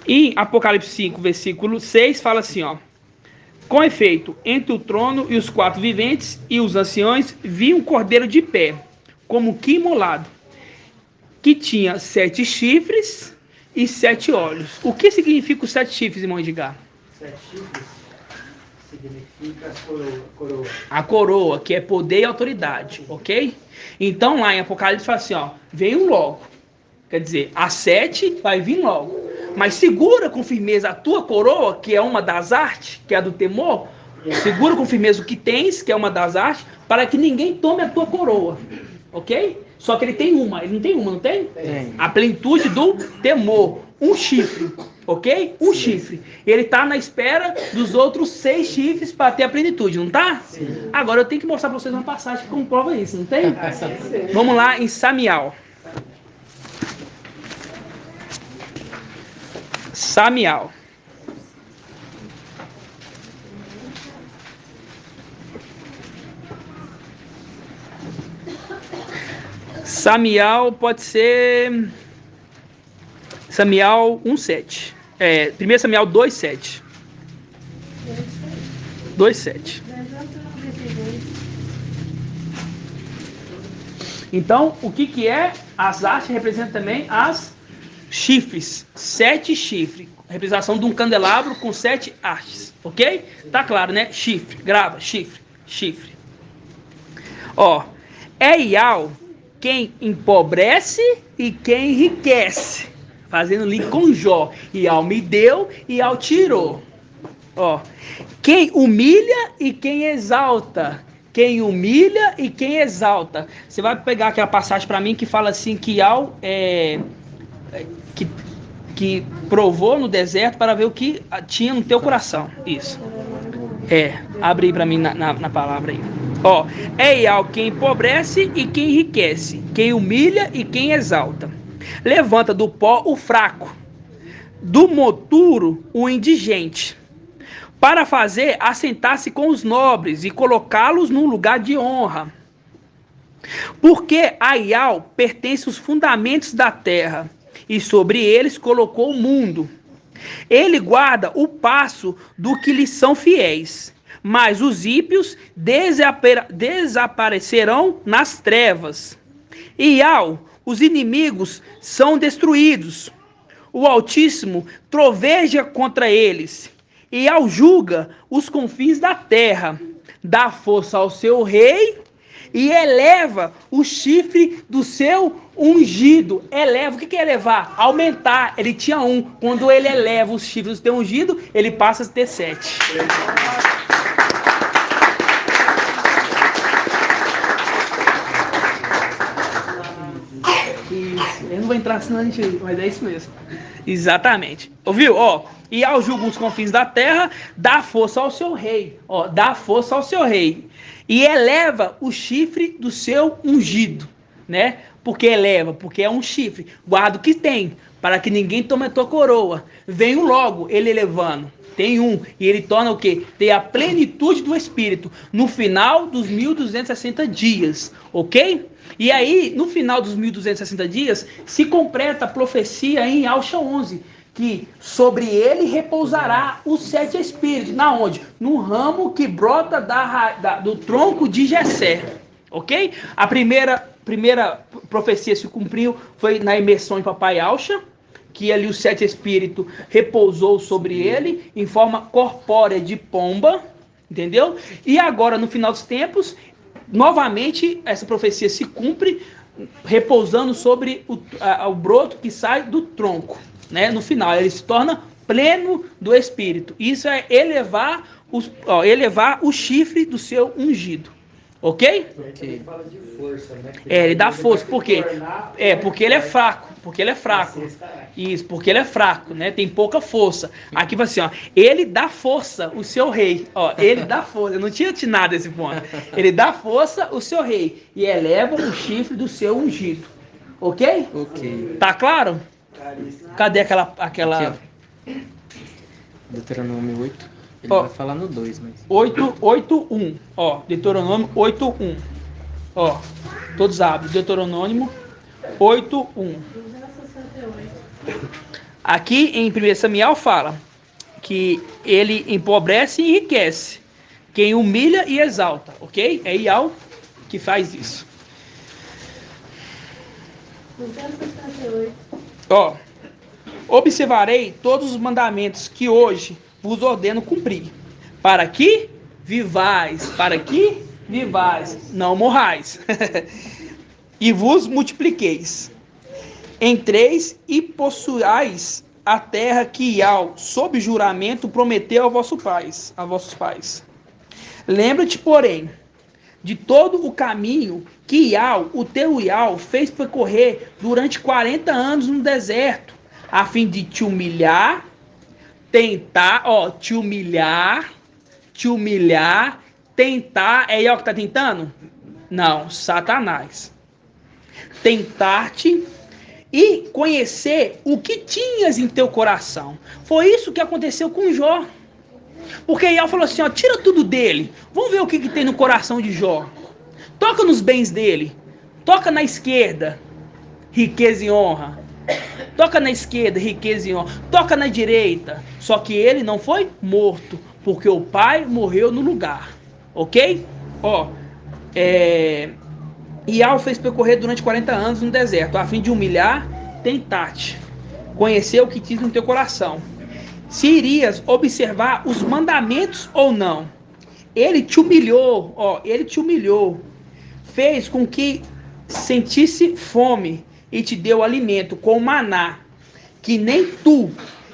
Em Apocalipse 5, versículo 6, fala assim, ó. Com efeito, entre o trono e os 4 viventes e os anciões, vi um cordeiro de pé, como que imolado, que tinha 7 chifres e 7 olhos. O que significa os 7 chifres, irmão Edgar? 7 chifres significa coroa. A coroa, que é poder e autoridade, ok? Então lá em Apocalipse fala assim, ó, venham logo. Quer dizer, a 7 vai vir logo. Mas segura com firmeza a tua coroa, que é uma das artes, que é a do temor. Segura com firmeza o que tens, que é uma das artes, para que ninguém tome a tua coroa. Ok? Só que ele tem uma. Ele não tem uma, não tem? Tem. A plenitude do temor. Um chifre. Ok? Um chifre. Ele está na espera dos outros 6 chifres para ter a plenitude, não tá? Sim. Agora eu tenho que mostrar para vocês uma passagem que comprova isso, não tem? Vamos lá em Samial. Samial. Samial pode ser Samial 1:7. 1 Samial 2:7. 2:7. Então, o que é? As hastes representam também as chifres. 7 chifres. Representação de um candelabro com 7 hastes. Ok? Tá claro, né? Chifre. Grava. Chifre. Chifre. Ó. É Ial quem empobrece e quem enriquece. Fazendo link com Jó. Ial me deu e Ial tirou. Ó. Quem humilha e quem exalta. Quem humilha e quem exalta. Você vai pegar aquela passagem para mim que fala assim que Ial que provou no deserto para ver o que tinha no teu coração. Isso. Abre aí para mim na palavra aí. Ó, é Ial quem empobrece e quem enriquece, quem humilha e quem exalta. Levanta do pó o fraco, do moturo o indigente, para fazer assentar-se com os nobres e colocá-los num lugar de honra. Porque a Ial pertence os fundamentos da terra, e sobre eles colocou o mundo. Ele guarda o passo do que lhes são fiéis, mas os ímpios desaparecerão nas trevas. Ial, os inimigos são destruídos. O Altíssimo troveja contra eles. Ial julga os confins da terra, dá força ao seu rei e eleva o chifre do seu ungido. Eleva, o que é elevar? Aumentar. Ele tinha 1. Quando ele eleva os chifres do seu ungido, ele passa a ter 7. Isso. Eu não vou entrar assim, mas é isso mesmo. Exatamente. Ouviu? Ó. E ao julgo os confins da terra, dá força ao seu rei. Ó, dá força ao seu rei. E eleva o chifre do seu ungido, né? Porque eleva, porque é um chifre. Guarda o que tem, para que ninguém tome a tua coroa. Venho logo, ele elevando. Tem 1, e ele torna o quê? Tem a plenitude do Espírito, no final dos 1260 dias, ok? E aí, no final dos 1260 dias, se completa a profecia em Alcha 11, que sobre ele repousará os 7 espíritos. Na onde? No ramo que brota do tronco de Jessé. Ok? A primeira profecia se cumpriu foi na imersão em Papai Alcha, que ali os 7 espíritos repousou sobre ele em forma corpórea de pomba. Entendeu? E agora, no final dos tempos, novamente essa profecia se cumpre, repousando sobre o broto que sai do tronco. Né? No final, ele se torna pleno do Espírito. Isso é elevar o chifre do seu ungido. Ok? Ele fala de força, né? Ele dá força, por quê? Porque ele é fraco, porque ele é fraco. Isso, porque ele é fraco, né? Tem pouca força. Aqui vai assim, ó, ele dá força, o seu rei. Ó, ele dá força, eu não tinha atinado esse ponto. Ele dá força, o seu rei, e eleva o chifre do seu ungido. Ok? Ok. Tá claro? Cadê aquela... Aqui, Deuteronômio 8. Ele Ó. vai falar no 2, mas... 8:1. Ó, Deuteronômio 8:1. Ó, todos abrem. Deuteronômio 8:1. Aqui em 1 Samuel fala que ele empobrece e enriquece. Quem humilha e exalta, ok? É Iau que faz isso. Ó, observarei todos os mandamentos que hoje vos ordeno cumprir, para que vivais, não morrais, e vos multipliqueis, entreis e possuais a terra que Iau, sob juramento, prometeu a vossos pais. Lembra-te, porém, de todo o caminho que Iau, o teu Iau, fez percorrer durante 40 anos no deserto, a fim de te humilhar, te humilhar, tentar. É Iau que está tentando? Não, Satanás. Tentar-te e conhecer o que tinhas em teu coração. Foi isso que aconteceu com Jó. Porque Iau falou assim, ó, tira tudo dele. Vamos ver o que tem no coração de Jó. Toca nos bens dele. Toca na esquerda, riqueza e honra. Toca na esquerda, riqueza e honra. Toca na direita. Só que ele não foi morto, porque o pai morreu no lugar. Ok? Ó, Iau fez percorrer durante 40 anos no deserto, a fim de humilhar, tentar-te, conhecer o que diz no teu coração, se irias observar os mandamentos ou não. Ele te humilhou, fez com que sentisse fome e te deu alimento com maná, que nem tu,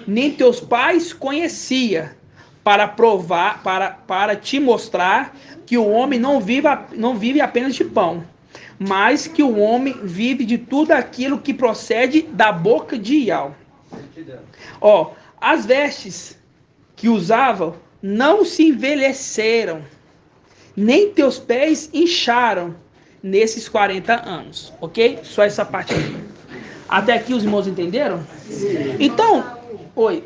nem teus pais conhecia, para provar, para te mostrar que o homem não vive apenas de pão, mas que o homem vive de tudo aquilo que procede da boca de Iau. Ó, as vestes que usavam não se envelheceram, nem teus pés incharam nesses 40 anos, ok? Só essa parte aqui. Até aqui os irmãos entenderam? Então, oi.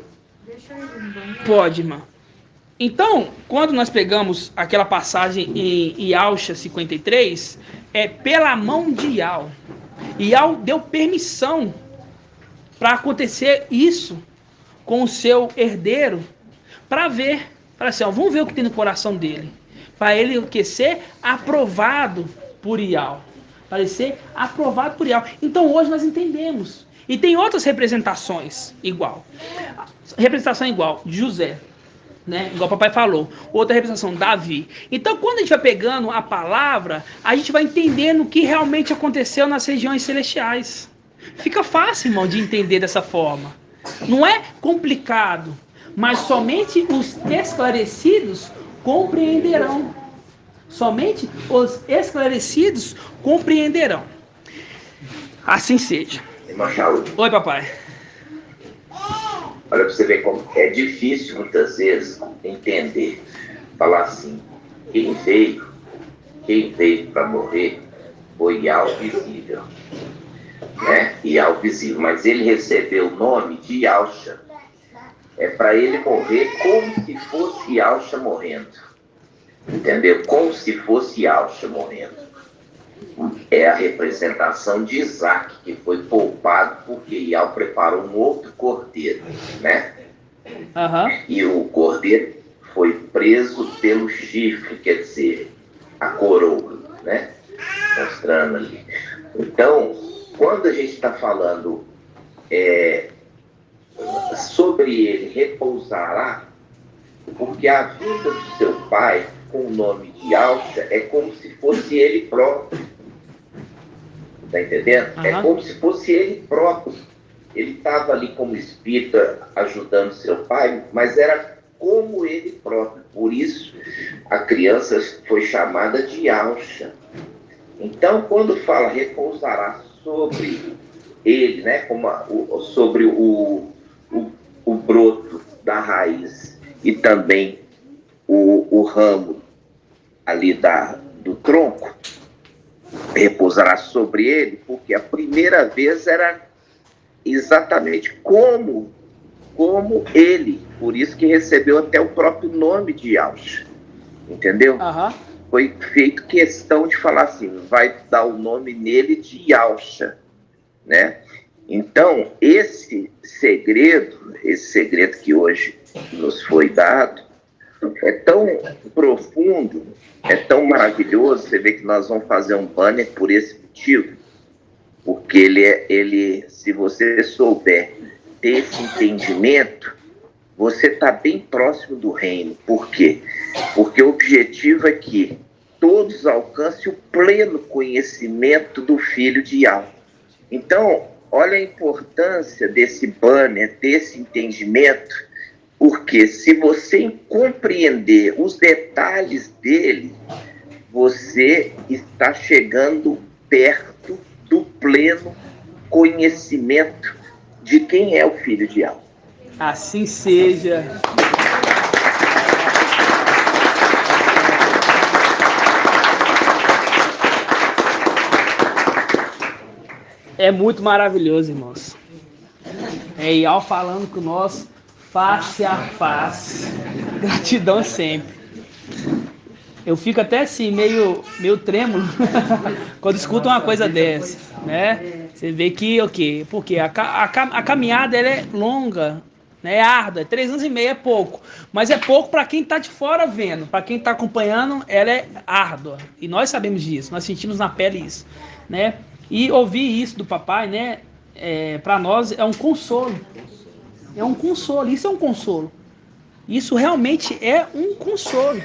Pode, irmã. Então, quando nós pegamos aquela passagem em Iauxa 53, é pela mão de Iau. Iau deu permissão para acontecer isso com o seu herdeiro, para assim, ó, vamos ver o que tem no coração dele, para ele ser aprovado por Iau, para ele ser aprovado por Iau. Então hoje nós entendemos, e tem outras representações igual, representação igual de José, né? Igual o papai falou, outra representação, Davi. Então quando a gente vai pegando a palavra, a gente vai entendendo o que realmente aconteceu nas regiões celestiais. Fica fácil, irmão, de entender dessa forma. Não é complicado, mas somente os esclarecidos compreenderão. Somente os esclarecidos compreenderão. Assim seja. Irmão Shaul. Oi, papai. Olha para você ver como é difícil muitas vezes entender. Falar assim, quem veio para morrer foi Iau visível. Né? Iau visível, mas ele recebeu o nome de Iauxa. É para ele morrer como se fosse Iauxa morrendo. Entendeu? Como se fosse Iauxa morrendo. É a representação de Isaac, que foi poupado porque Iau preparou um outro cordeiro, né? E o cordeiro foi preso pelo chifre, quer dizer, a coroa, né? Mostrando ali. Então, quando a gente está falando sobre ele repousar lá, porque a vinda do seu pai com o nome de Iauxa é como se fosse ele próprio. Tá entendendo? É como se fosse ele próprio. Ele estava ali como espírito ajudando seu pai, mas era como ele próprio. Por isso, a criança foi chamada de Yahusha. Então, quando fala repousará sobre ele, né, sobre o broto da raiz e também o ramo ali do tronco, repousará sobre ele, porque a primeira vez era exatamente como ele, por isso que recebeu até o próprio nome de Yahusha, entendeu? Aham. Foi feito questão de falar assim, vai dar o nome nele de Yahusha, né? Então, esse segredo que hoje nos foi dado, é tão profundo, é tão maravilhoso. Você vê que nós vamos fazer um banner por esse motivo, porque ele, se você souber ter esse entendimento, você está bem próximo do reino. Por quê? Porque o objetivo é que todos alcancem o pleno conhecimento do Filho de Yahweh. Então, olha a importância desse banner, desse entendimento, porque se você compreender os detalhes dele, você está chegando perto do pleno conhecimento de quem é o Filho de Yahweh. Assim seja. É muito maravilhoso, irmãos. É Ial falando com nós face a face. Gratidão sempre. Eu fico até assim, meio trêmulo quando escuto uma coisa dessa, né? Você vê que, ok, porque a caminhada ela é longa, né? É árdua, 3 anos e meio é pouco, mas é pouco para quem está de fora vendo, para quem está acompanhando, ela é árdua, e nós sabemos disso, nós sentimos na pele isso, né? E ouvir isso do papai, né? Para nós é um consolo, isso é um consolo, isso realmente é um consolo.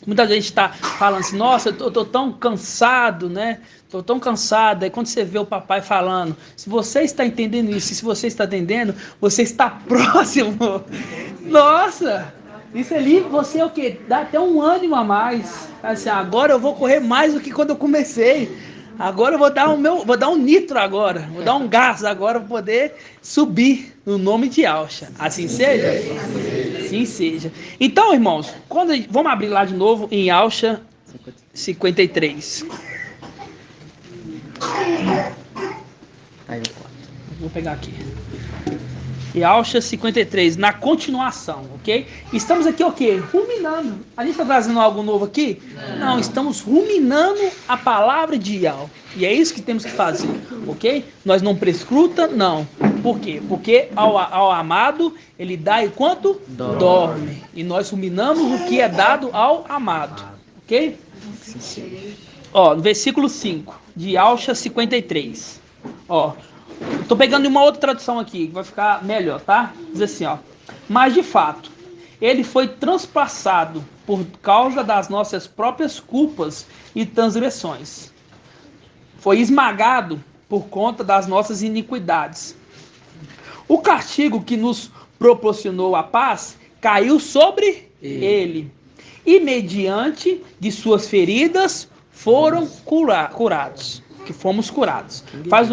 Muitas vezes a gente está falando assim, nossa, eu tô tão cansado, né? Tô tão cansado. Aí quando você vê o papai falando, se você está entendendo isso, se você está entendendo, você está próximo. Nossa, isso ali, você é o quê? Dá até um ânimo a mais. Assim, agora eu vou correr mais do que quando eu comecei. Agora eu vou dar um nitro agora, vou dar um gás agora para poder subir no nome de Yahusha. Assim seja? Assim seja. Então, irmãos, vamos abrir lá de novo em Yahusha 53. Vou pegar aqui. Yahusha 53, na continuação, ok? Estamos aqui o quê? Ruminando. A gente está trazendo algo novo aqui? Não, estamos ruminando a palavra de Yahweh. E é isso que temos que fazer, ok? Nós não prescruta, não. Por quê? Porque ao amado, ele dá enquanto dorme. E nós ruminamos o que é dado ao amado, ok? Ó, no versículo 5 de Yahusha 53. Ó. Estou pegando uma outra tradução aqui, que vai ficar melhor, tá? Diz assim, ó. Mas de fato, ele foi transpassado por causa das nossas próprias culpas e transgressões. Foi esmagado por conta das nossas iniquidades. O castigo que nos proporcionou a paz caiu sobre ele. E mediante de suas feridas foram curados. Que fomos curados. Faz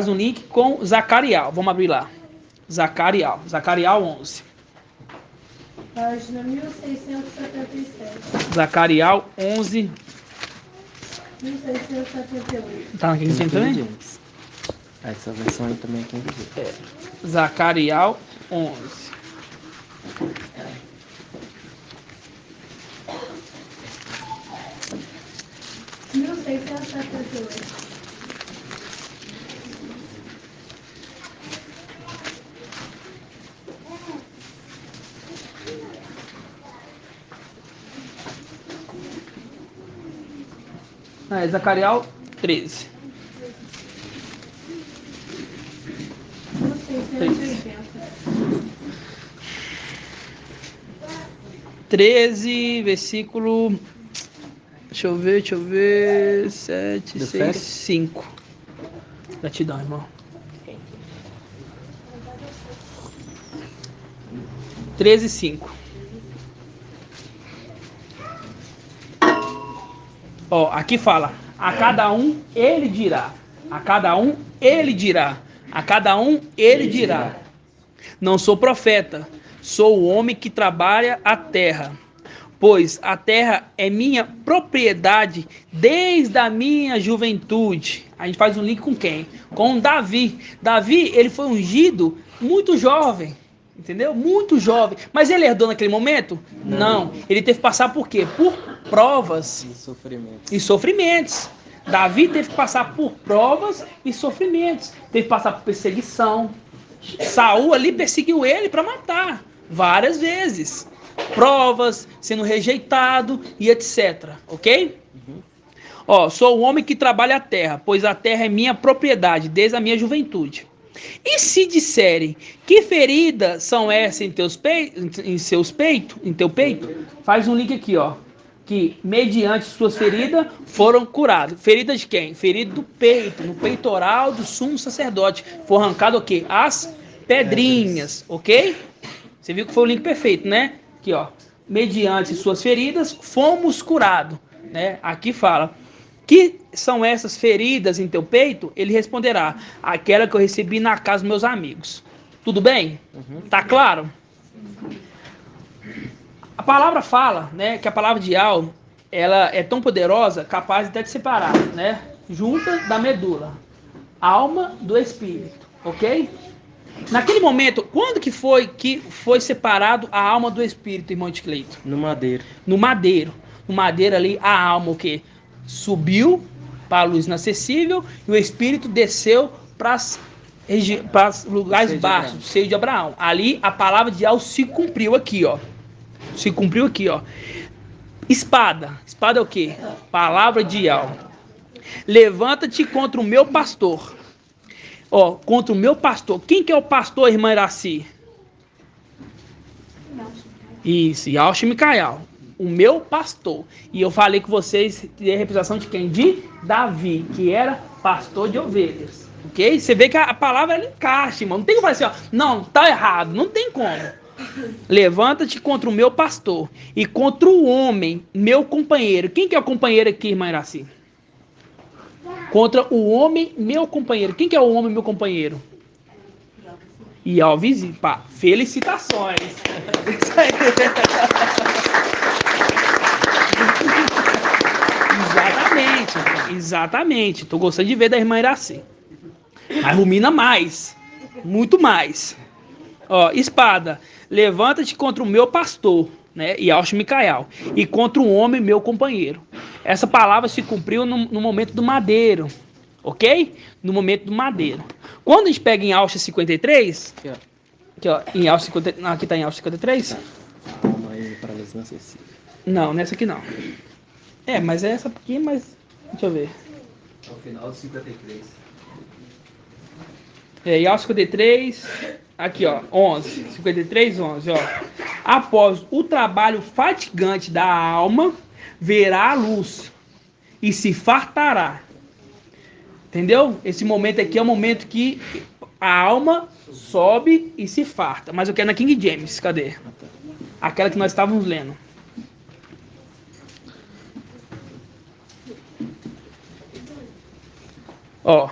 um link com Zacarial. Vamos abrir lá. Zacarial 11. Página 1677. Zacarial 11. 1678. Tá aqui em também? Essa versão aí também é quem quiser. Zacarial 11. Zacarial 13. 13, versículo. Deixa eu ver. 7, 6, 5. Gratidão, irmão. 13:5. Ó, aqui fala: a cada um ele dirá. A cada um ele dirá. A cada um ele dirá. Não sou profeta, sou o homem que trabalha a terra. Pois a terra é minha propriedade desde a minha juventude. A gente faz um link com quem? Com Davi. Davi, ele foi ungido muito jovem. Entendeu? Muito jovem. Mas ele herdou naquele momento? Não. Ele teve que passar por quê? Por provas e sofrimentos. Davi teve que passar por provas e sofrimentos. Teve que passar por perseguição. Saul ali perseguiu ele para matar várias vezes. Provas, sendo rejeitado e etc. Ok? Ó, sou o homem que trabalha a terra, pois a terra é minha propriedade desde a minha juventude. E se disserem que feridas são essas em teu peito, faz um link aqui, ó. Que mediante suas feridas foram curados. Ferida de quem? Ferida do peito, no peitoral do sumo sacerdote. Foi arrancado o quê? As pedrinhas, ok? Você viu que foi o link perfeito, né? Aqui, ó. Mediante suas feridas fomos curados, né? Aqui fala: que são essas feridas em teu peito? Ele responderá: aquela que eu recebi na casa dos meus amigos. Tudo bem? Tá claro? A palavra fala, né, que a palavra de Yahweh, ela é tão poderosa, capaz até de separar, né, junta da medula, alma do espírito, ok? Naquele momento, quando que foi separado a alma do espírito, irmão de Cleito? No madeiro. No madeiro. No madeiro ali, a alma, o quê? Subiu para a luz inacessível e o espírito desceu para os lugares baixos, do seio de Abraão. Ali a palavra de Yahweh se cumpriu aqui, ó. Se cumpriu aqui, ó. Espada. Espada é o quê? Palavra de Yahweh. Levanta-te contra o meu pastor. Ó, contra o meu pastor. Quem que é o pastor, irmã Iraci? Isso, Yahweh Micael. O meu pastor. E eu falei que vocês teriam a representação de quem? De Davi, que era pastor de ovelhas. Ok? Você vê que a palavra ela encaixa, irmão. Não tem como falar assim, ó. Não, tá errado. Não tem como. Levanta-te contra o meu pastor e contra o homem, meu companheiro. Quem que é o companheiro aqui, irmã Iraci? Contra o homem, meu companheiro. Quem que é o homem, meu companheiro? E ó, vizinho, pá, felicitações. Exatamente. Tô gostando de ver da irmã Iraci. Mas rumina mais, muito mais. Ó, espada, levanta-te contra o meu pastor, né, Yahweh Micael, e contra o homem, meu companheiro. Essa palavra se cumpriu no momento do madeiro, ok? No momento do madeiro. Quando a gente pega em Yahweh 53, aqui, ó, em Yahweh 50, aqui tá em Yahweh 53. Não, nessa aqui não. É, mas é essa aqui, mas deixa eu ver. Ao final do 53. É, Yahweh 53, aqui ó, 11, 53, 11, ó. Após o trabalho fatigante da alma, verá a luz e se fartará. Entendeu? Esse momento aqui é o momento que a alma sobe e se farta. Mas eu quero na King James, cadê? Aquela que nós estávamos lendo. Ó,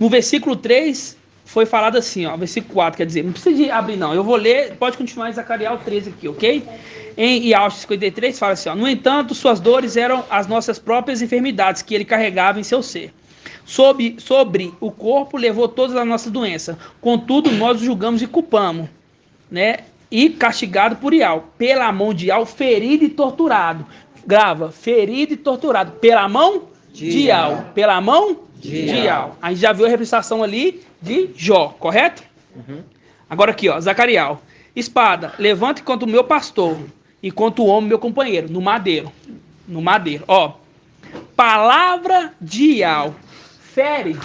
no versículo 3 foi falado assim, ó, versículo 4, quer dizer, não precisa de abrir não, eu vou ler, pode continuar em Zacarias 13 aqui, ok? Em Yahweh 53 fala assim, ó, no entanto, suas dores eram as nossas próprias enfermidades que ele carregava em seu ser. Sobre o corpo levou todas as nossas doenças, contudo nós o julgamos e culpamos, né? E castigado por Yahweh, pela mão de Yahweh, ferido e torturado. Grava, ferido e torturado, pela mão de Yahweh, pela mão de Yahweh. A gente já viu a representação ali de Jó, correto? Agora aqui, ó, Zacarias. Espada, levante contra o meu pastor e contra o homem, meu companheiro, no madeiro. No madeiro, ó. Palavra de Yahweh. Fere,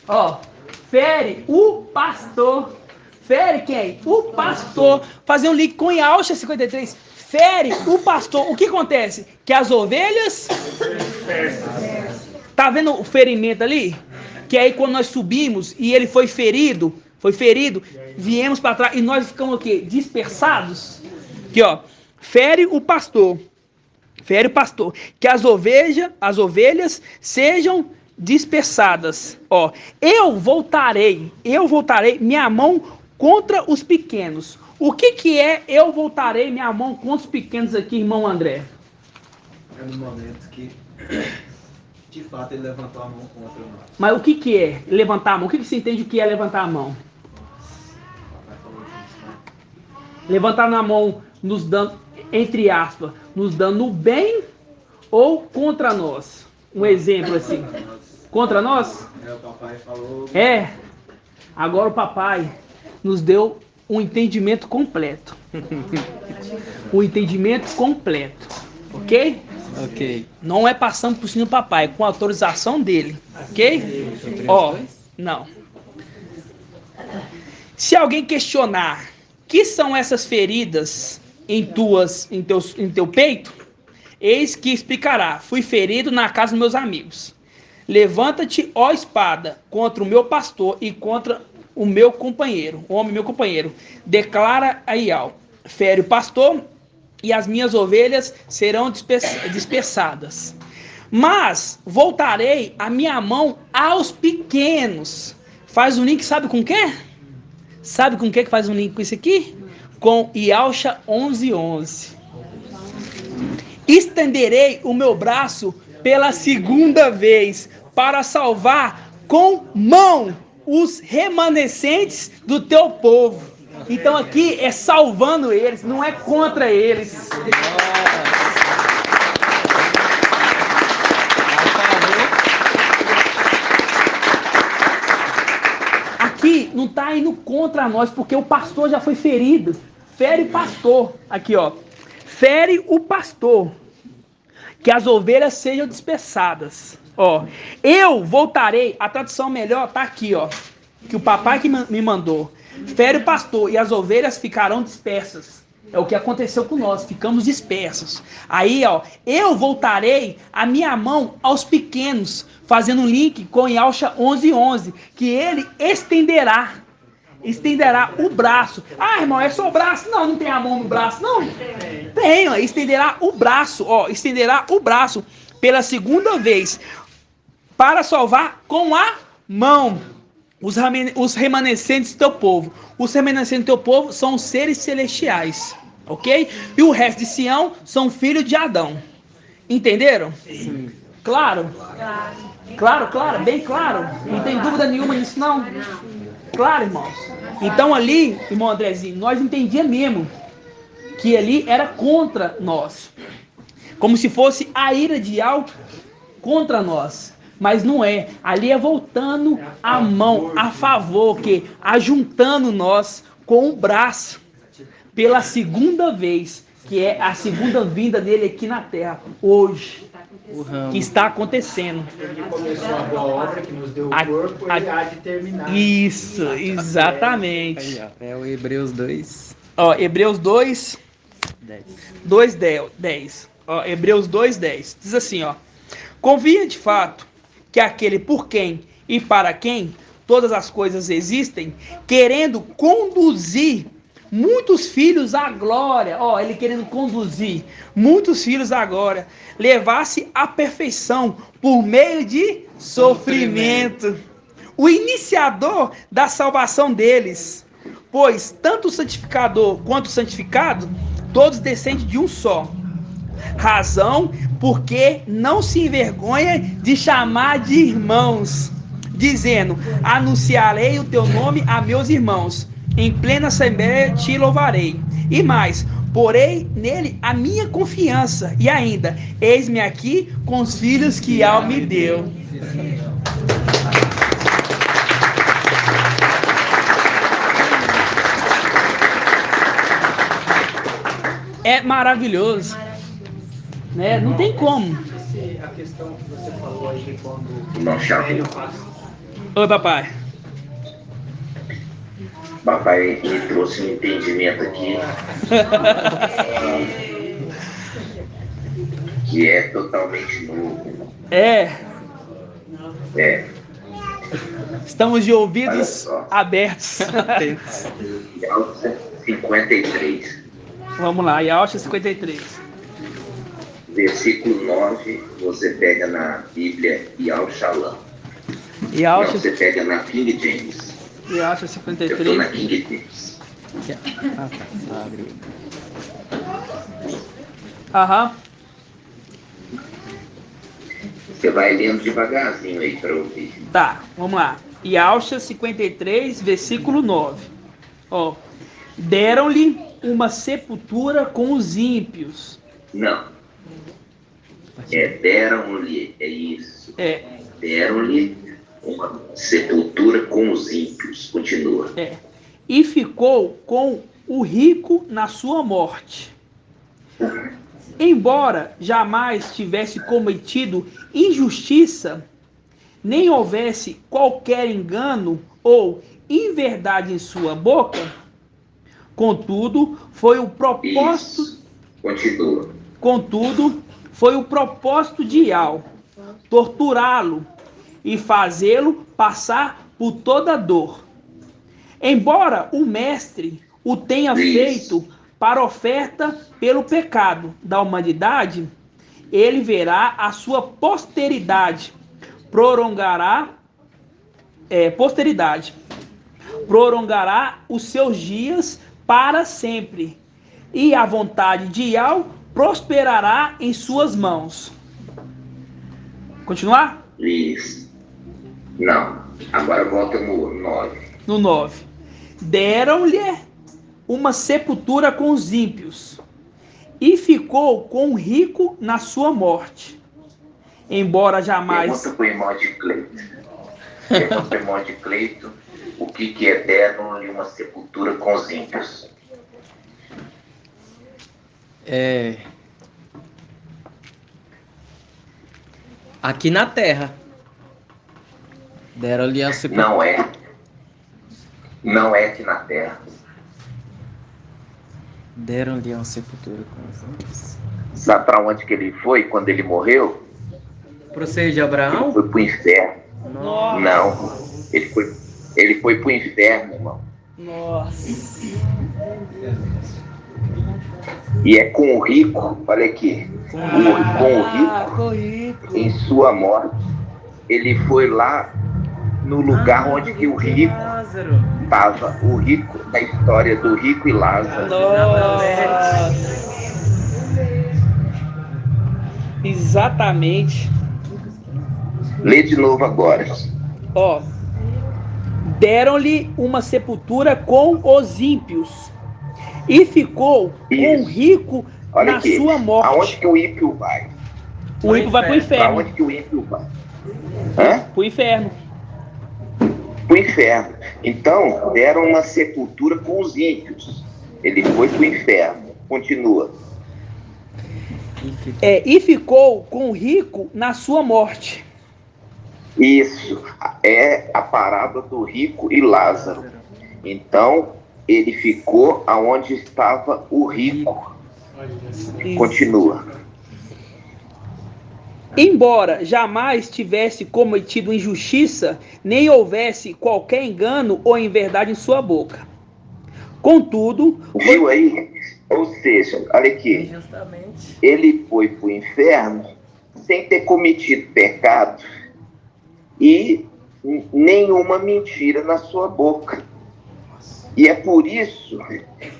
ó. Fere o pastor. Fere quem? O pastor. Fazer um link com Yahweh 53. Fere o pastor. O que acontece? Que as ovelhas... Tá vendo o ferimento ali? Que aí quando nós subimos e ele foi ferido, foi ferido, viemos para trás e nós ficamos o quê? Dispersados. Aqui, ó. Fere o pastor, que as ovelhas sejam dispersadas. Ó, eu voltarei minha mão contra os pequenos. O que é eu voltarei minha mão contra os pequenos aqui, irmão André? É no momento que, de fato, ele levantou a mão contra nós. Mas o que é levantar a mão? O que você entende o que é levantar a mão? Levantar na mão, nos dando, entre aspas, nos dando o bem ou contra nós? Um exemplo assim. Contra nós? O papai falou. Agora o papai nos deu um entendimento completo. Um entendimento completo. Ok? Ok. Não é passando por cima do papai, é com a autorização dele. Ok? Ó, não. Se alguém questionar que são essas feridas em teu peito, eis que explicará: fui ferido na casa dos meus amigos. Levanta-te, ó espada, contra o meu pastor e contra o meu companheiro, o homem meu companheiro. Declara a Ial: fere o pastor e as minhas ovelhas serão dispersadas. Mas voltarei a minha mão aos pequenos. Faz um link, sabe com o quê? Sabe com o que faz um link com isso aqui? Com Ialcha 11:11. Estenderei o meu braço pela segunda vez para salvar com mão os remanescentes do teu povo. Então aqui é salvando eles, não é contra eles. Aqui não está indo contra nós, porque o pastor já foi ferido. Fere o pastor. Aqui, ó. Fere o pastor, que as ovelhas sejam dispersadas. Ó, eu voltarei, a tradução melhor tá aqui, ó, que o papai que me mandou. Fere o pastor e as ovelhas ficarão dispersas. É o que aconteceu com nós, ficamos dispersos. Aí, ó, eu voltarei a minha mão aos pequenos, fazendo um link com Ialcha 11:11, que ele estenderá o braço. Ah, irmão, é só o braço? Não, não tem a mão no braço, não? Tem, ó, estenderá o braço, pela segunda vez, para salvar com a mão os remanescentes do teu povo. Os remanescentes do teu povo são os seres celestiais, ok? E o resto de Sião são filhos de Adão. Entenderam? Sim. Claro? Claro, bem claro. Não tem dúvida nenhuma nisso, não? Claro, irmãos. Então ali, irmão Andrezinho, nós entendíamos mesmo que ali era contra nós. Como se fosse a ira de Ial contra nós. Mas não é. Ali é voltando a mão a favor, que ajuntando nós com o braço pela segunda vez, que é a segunda vinda dele aqui na terra, hoje. Que está acontecendo. Ele começou a boa obra que nos deu o corpo, ele há de terminar. Isso, exatamente. Aí, ó, é o Hebreus 2. Ó, Hebreus 2, 10. Ó, Hebreus 2:10. Diz assim, ó: convinha de fato que aquele por quem e para quem todas as coisas existem, querendo conduzir muitos filhos à glória, ó, ele querendo conduzir muitos filhos à glória, levasse à perfeição por meio de sofrimento, o iniciador da salvação deles, pois tanto o santificador quanto o santificado, todos descendem de um só. Razão porque não se envergonha de chamar de irmãos, dizendo: anunciarei o teu nome a meus irmãos, em plena assembleia te louvarei. E mais, porei nele a minha confiança, e ainda, eis-me aqui com os filhos que Ial me deu. É maravilhoso, né? Não tem como. A questão que você falou aí de quando Não, o chato. velho faz. Oi, papai. Papai me trouxe um entendimento aqui que é totalmente novo. É. Estamos de ouvidos abertos. Yalcha 53. Vamos lá, Yalcha 53. Versículo 9, você pega na Bíblia Yalchalam. Não, Yalcha, você pega na King James. Yalcha Eu estou 53. na King James. Aham. Você vai lendo devagarzinho aí para ouvir. Tá, vamos lá. Yalcha 53, versículo 9. Ó, deram-lhe uma sepultura com os ímpios. Não. Deram-lhe, é isso. É, Deram-lhe uma sepultura com os ímpios. Continua. e ficou com o rico na sua morte. Embora jamais tivesse cometido injustiça, nem houvesse qualquer engano ou inverdade em sua boca, contudo, foi o propósito. Isso. Continua. Contudo, foi o propósito de Ial torturá-lo e fazê-lo passar por toda dor. Embora o mestre o tenha feito para oferta pelo pecado da humanidade, ele verá a sua posteridade, prolongará os seus dias para sempre, e a vontade de Ial prosperará em suas mãos. Continuar? Isso. Não. Agora volta no 9. No 9. Deram-lhe uma sepultura com os ímpios, e ficou com o rico na sua morte. Embora jamais... Pergunta para o irmão de Cleito. Pergunta para o irmão de Cleito o que é deram-lhe uma sepultura com os ímpios. Aqui na terra. Deram-lhe a sepultura. Não é. Não é aqui na terra. Deram-lhe uma sepultura com os ímpios. Sabe para onde que ele foi quando ele morreu? Pro seio de Ele Abraão? foi para o inferno. Nossa. Não. Ele foi para o inferno, irmão. Nossa. E é com o rico, olha aqui. Com o rico, em sua morte, ele foi lá no lugar onde que o rico estava. O rico, na história do rico e Lázaro. Nossa. Exatamente. Lê de novo agora. Ó, deram-lhe uma sepultura com os ímpios, e ficou com o rico Olha na aqui. sua morte. Aonde que o ímpio vai? O ímpio vai pro inferno. Aonde que o ímpio vai? Hã? Pro inferno. Pro inferno. Então, deram uma sepultura com os ímpios. Ele foi pro inferno. Continua. E ficou com o rico na sua morte. Isso. É a parábola do rico e Lázaro. Então, ele ficou aonde estava o rico. Continua. Embora jamais tivesse cometido injustiça, nem houvesse qualquer engano ou inverdade em sua boca. Contudo... Viu aí? Ou seja, olha aqui. Justamente. Ele foi para o inferno sem ter cometido pecado e nenhuma mentira na sua boca. E é por isso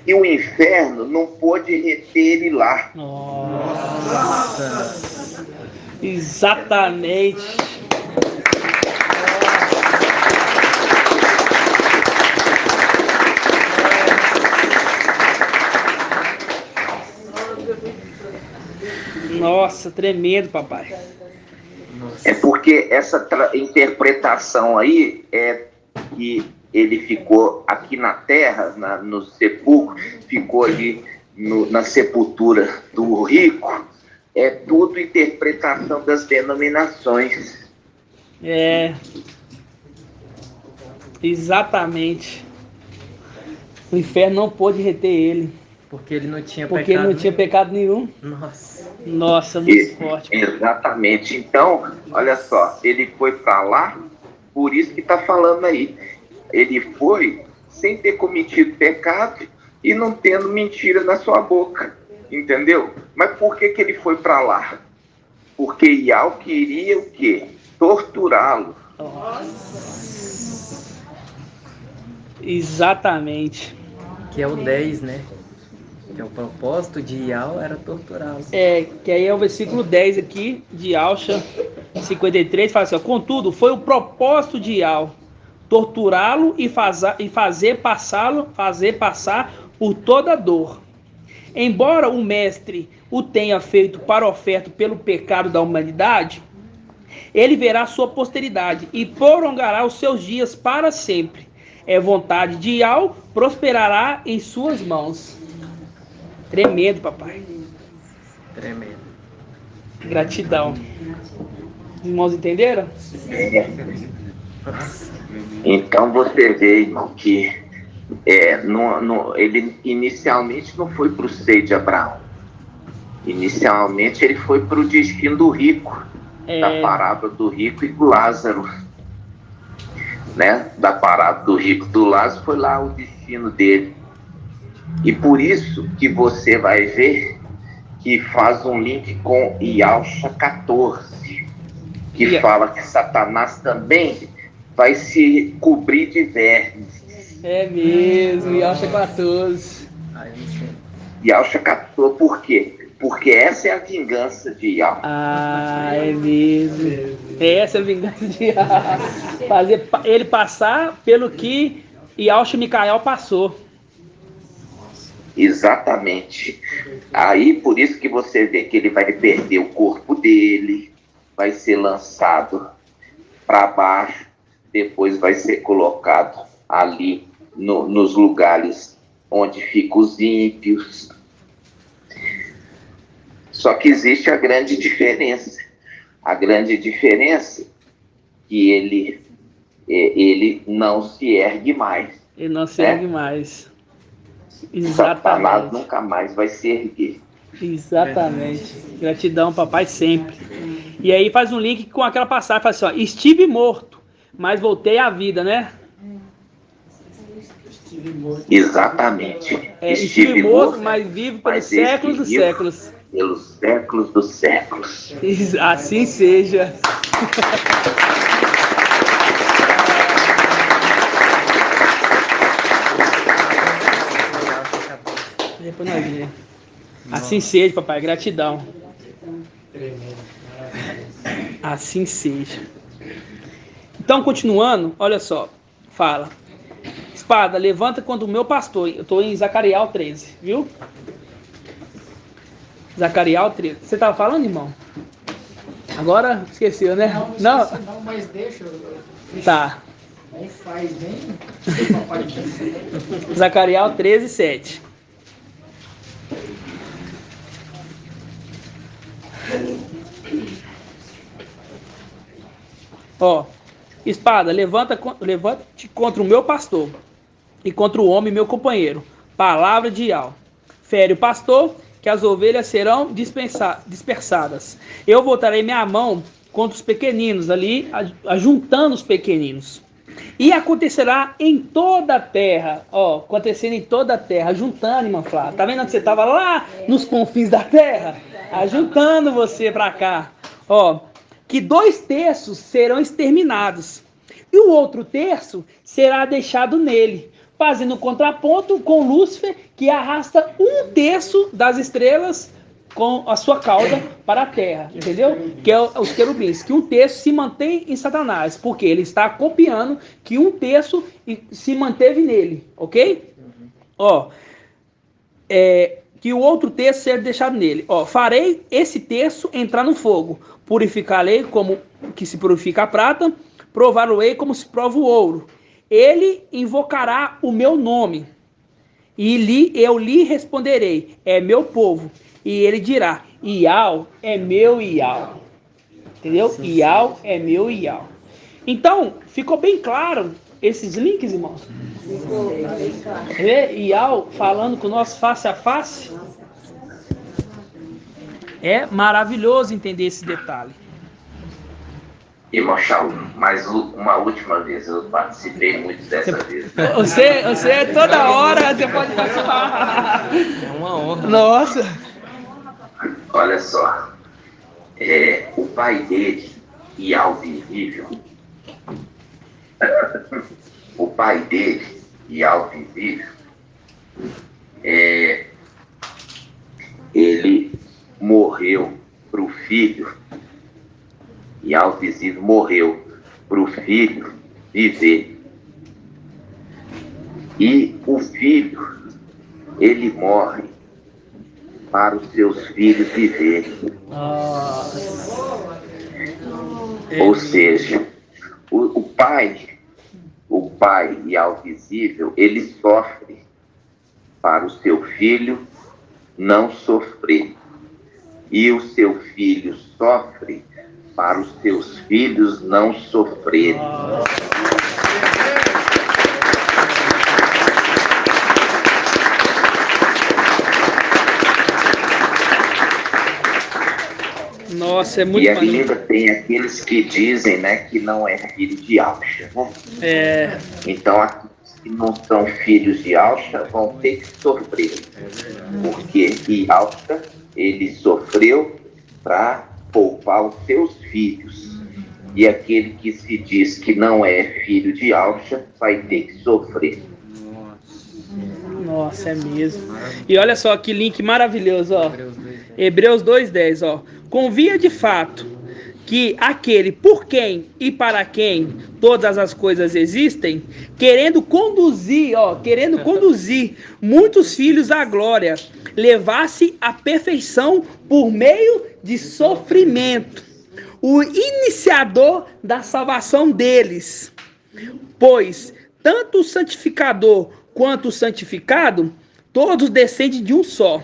que o inferno não pôde reter ele lá. Nossa. Exatamente. Nossa, tremendo, papai. É porque essa interpretação aí é que ele ficou aqui na terra, no sepulcro, ficou ali na sepultura do rico, é tudo interpretação das denominações. É. Exatamente. O inferno não pôde reter ele. Porque ele não tinha Porque pecado. ele não tinha pecado nenhum. Nossa. Nossa, muito forte. Exatamente. Então, olha só, ele foi para lá Por isso que está falando aí. Ele foi sem ter cometido pecado e não tendo mentira na sua boca. Entendeu? Mas por que ele foi para lá? Porque Iau queria o quê? Torturá-lo. Exatamente. Que é o 10, né? Que é o propósito de Iau era torturá-lo. Que aí é o versículo 10 aqui, de Alcha 53, fala assim, ó, contudo, foi o propósito de Iau torturá-lo e fazer passar por toda dor. Embora o mestre o tenha feito para oferta pelo pecado da humanidade, ele verá sua posteridade e prolongará os seus dias para sempre. É vontade de Iau, prosperará em suas mãos. Tremendo, papai. Tremendo. Gratidão. Os irmãos entenderam? Então você vê, irmão, que ele inicialmente não foi para o seio de Abraão. Inicialmente ele foi para o destino do rico, da parábola do rico e do Lázaro. Né? Da parábola do rico e do Lázaro foi lá o destino dele. E por isso que você vai ver que faz um link com Iaucha 14, que fala que Satanás também vai se cobrir de vermes. É mesmo, Iaucha 14. Iaucha 14, por quê? Porque essa é a vingança de Iau. É mesmo. Essa é a vingança de Iau. Fazer ele passar pelo que Iaucha e Micael passou. Exatamente. Aí por isso que você vê que ele vai perder o corpo dele, vai ser lançado para baixo, depois vai ser colocado ali nos lugares onde ficam os ímpios. Só que existe a grande diferença. A grande diferença é que ele não se ergue mais. Ele não se ergue mais. Exatamente. Satanás nunca mais vai se erguer. Exatamente. Gratidão, papai, sempre. E aí faz um link com aquela passagem, fala assim, ó, estive morto, mas voltei à vida, né? Exatamente. Estive morto, mas vivo pelos séculos dos séculos. Pelos séculos dos séculos. Assim seja. Depois nós vemos. Assim seja, papai. Gratidão. Assim seja. Então, continuando, olha só. Fala. Espada, levanta contra o meu pastor. Eu estou em Zacarias 13, viu? Zacarias 13. Você estava falando, irmão? Agora esqueceu, né? Não, mas deixa. Tá. Aí faz bem. Papai. Zacarias 13, 7. Ó, espada, levanta-te contra o meu pastor e contra o homem meu companheiro. Palavra de Iau. Fere o pastor, que as ovelhas serão dispersadas. Eu voltarei minha mão contra os pequeninos, ali, ajuntando os pequeninos. E acontecerá em toda a terra, ó, acontecendo em toda a terra, ajuntando, irmã Flávia. Tá vendo que você estava lá nos confins da terra? Ajuntando você para cá. Ó, que 2/3 serão exterminados, e o outro terço será deixado nele, fazendo contraponto com Lúcifer, que arrasta 1/3 das estrelas com a sua cauda para a terra, entendeu? Que é os querubins, que 1/3 se mantém em Satanás, porque ele está copiando que 1/3 se manteve nele, ok? Ó, que o outro terço seja deixado nele. Ó, farei esse terço entrar no fogo, purificá-lo como que se purifica a prata, prová-lo-ei como se prova o ouro. Ele invocará o meu nome, e eu lhe responderei, é meu povo. E ele dirá, Iau é meu Iau. Entendeu? Sim, Iau é meu Iau. Então, ficou bem claro esses links, irmãos? Iau falando com o nosso face a face. É maravilhoso entender esse detalhe. Irmão Shaul, mais uma última vez, eu participei muito dessa vez. Você toda hora, você pode participar. É uma honra. Nossa. Olha só, o pai dele, Ialvisível, o pai dele, Ialvisível, ele morreu para o filho, Ialvisível morreu para o filho viver. E o filho, ele morre para os seus filhos viverem. Ou seja, o pai Ialvisível, ele sofre para o seu filho não sofrer. E o seu filho sofre para os seus filhos não sofrerem. Nossa, é muito E maneiro. ainda tem aqueles que dizem, né, que não é filho de Alcha, né? Então, aqueles que não são filhos de Alcha vão ter que sofrer. Porque Alcha, ele sofreu para poupar os seus filhos. E aquele que se diz que não é filho de Alcha vai ter que sofrer. Nossa, é mesmo. E olha só que link maravilhoso, ó. Hebreus 2:10, ó. Convia de fato que aquele por quem e para quem todas as coisas existem, querendo conduzir muitos filhos à glória, levasse à perfeição por meio de sofrimento, o iniciador da salvação deles. Pois tanto o santificador quanto o santificado, todos descendem de um só.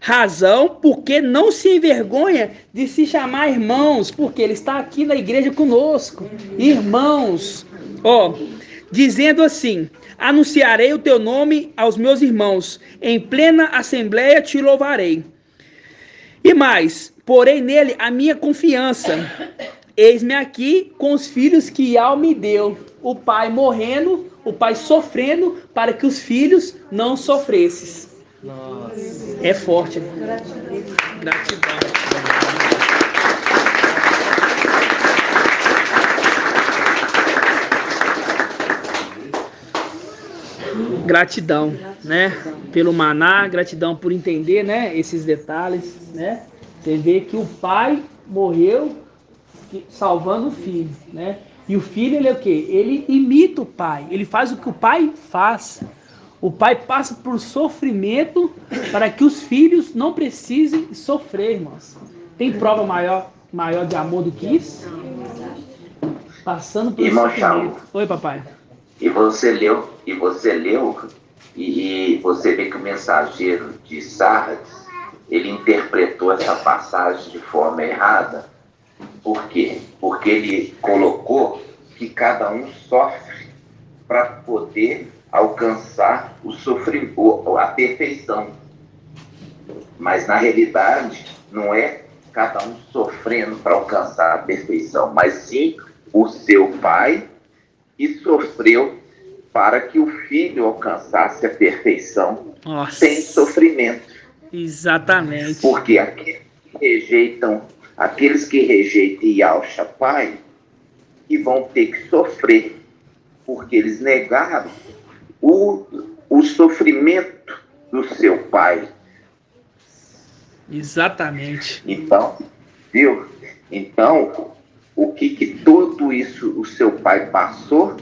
Razão porque não se envergonha de se chamar irmãos, porque ele está aqui na igreja conosco. Irmãos, ó, dizendo assim: anunciarei o teu nome aos meus irmãos, em plena assembleia te louvarei. E mais, porém nele a minha confiança. Eis-me aqui com os filhos que Ial me deu. O pai morrendo, o pai sofrendo, para que os filhos não sofressem. Nossa. É forte. Gratidão. Gratidão, né? Pelo maná, gratidão por entender, né? Esses detalhes, né? Você vê que o pai morreu salvando o filho, né? E o filho, ele é o quê? Ele imita o pai. Ele faz o que o pai faz. O pai passa por sofrimento para que os filhos não precisem sofrer, irmãos. Tem prova maior de amor do que isso? Passando por sofrimento. Oi, papai. E você leu, e você vê que o mensageiro de Sardes, ele interpretou essa passagem de forma errada. Por quê? Porque ele colocou que cada um sofre para poder alcançar o sofrimento, a perfeição. Mas na realidade não é cada um sofrendo para alcançar a perfeição, mas sim o seu pai que sofreu para que o filho alcançasse a perfeição. Nossa. Sem sofrimento. Exatamente. Porque aqueles que rejeitam Yahshua Pai, que vão ter que sofrer, porque eles negaram o sofrimento do seu pai. Exatamente. Então, viu? Então, o que tudo isso o seu pai passou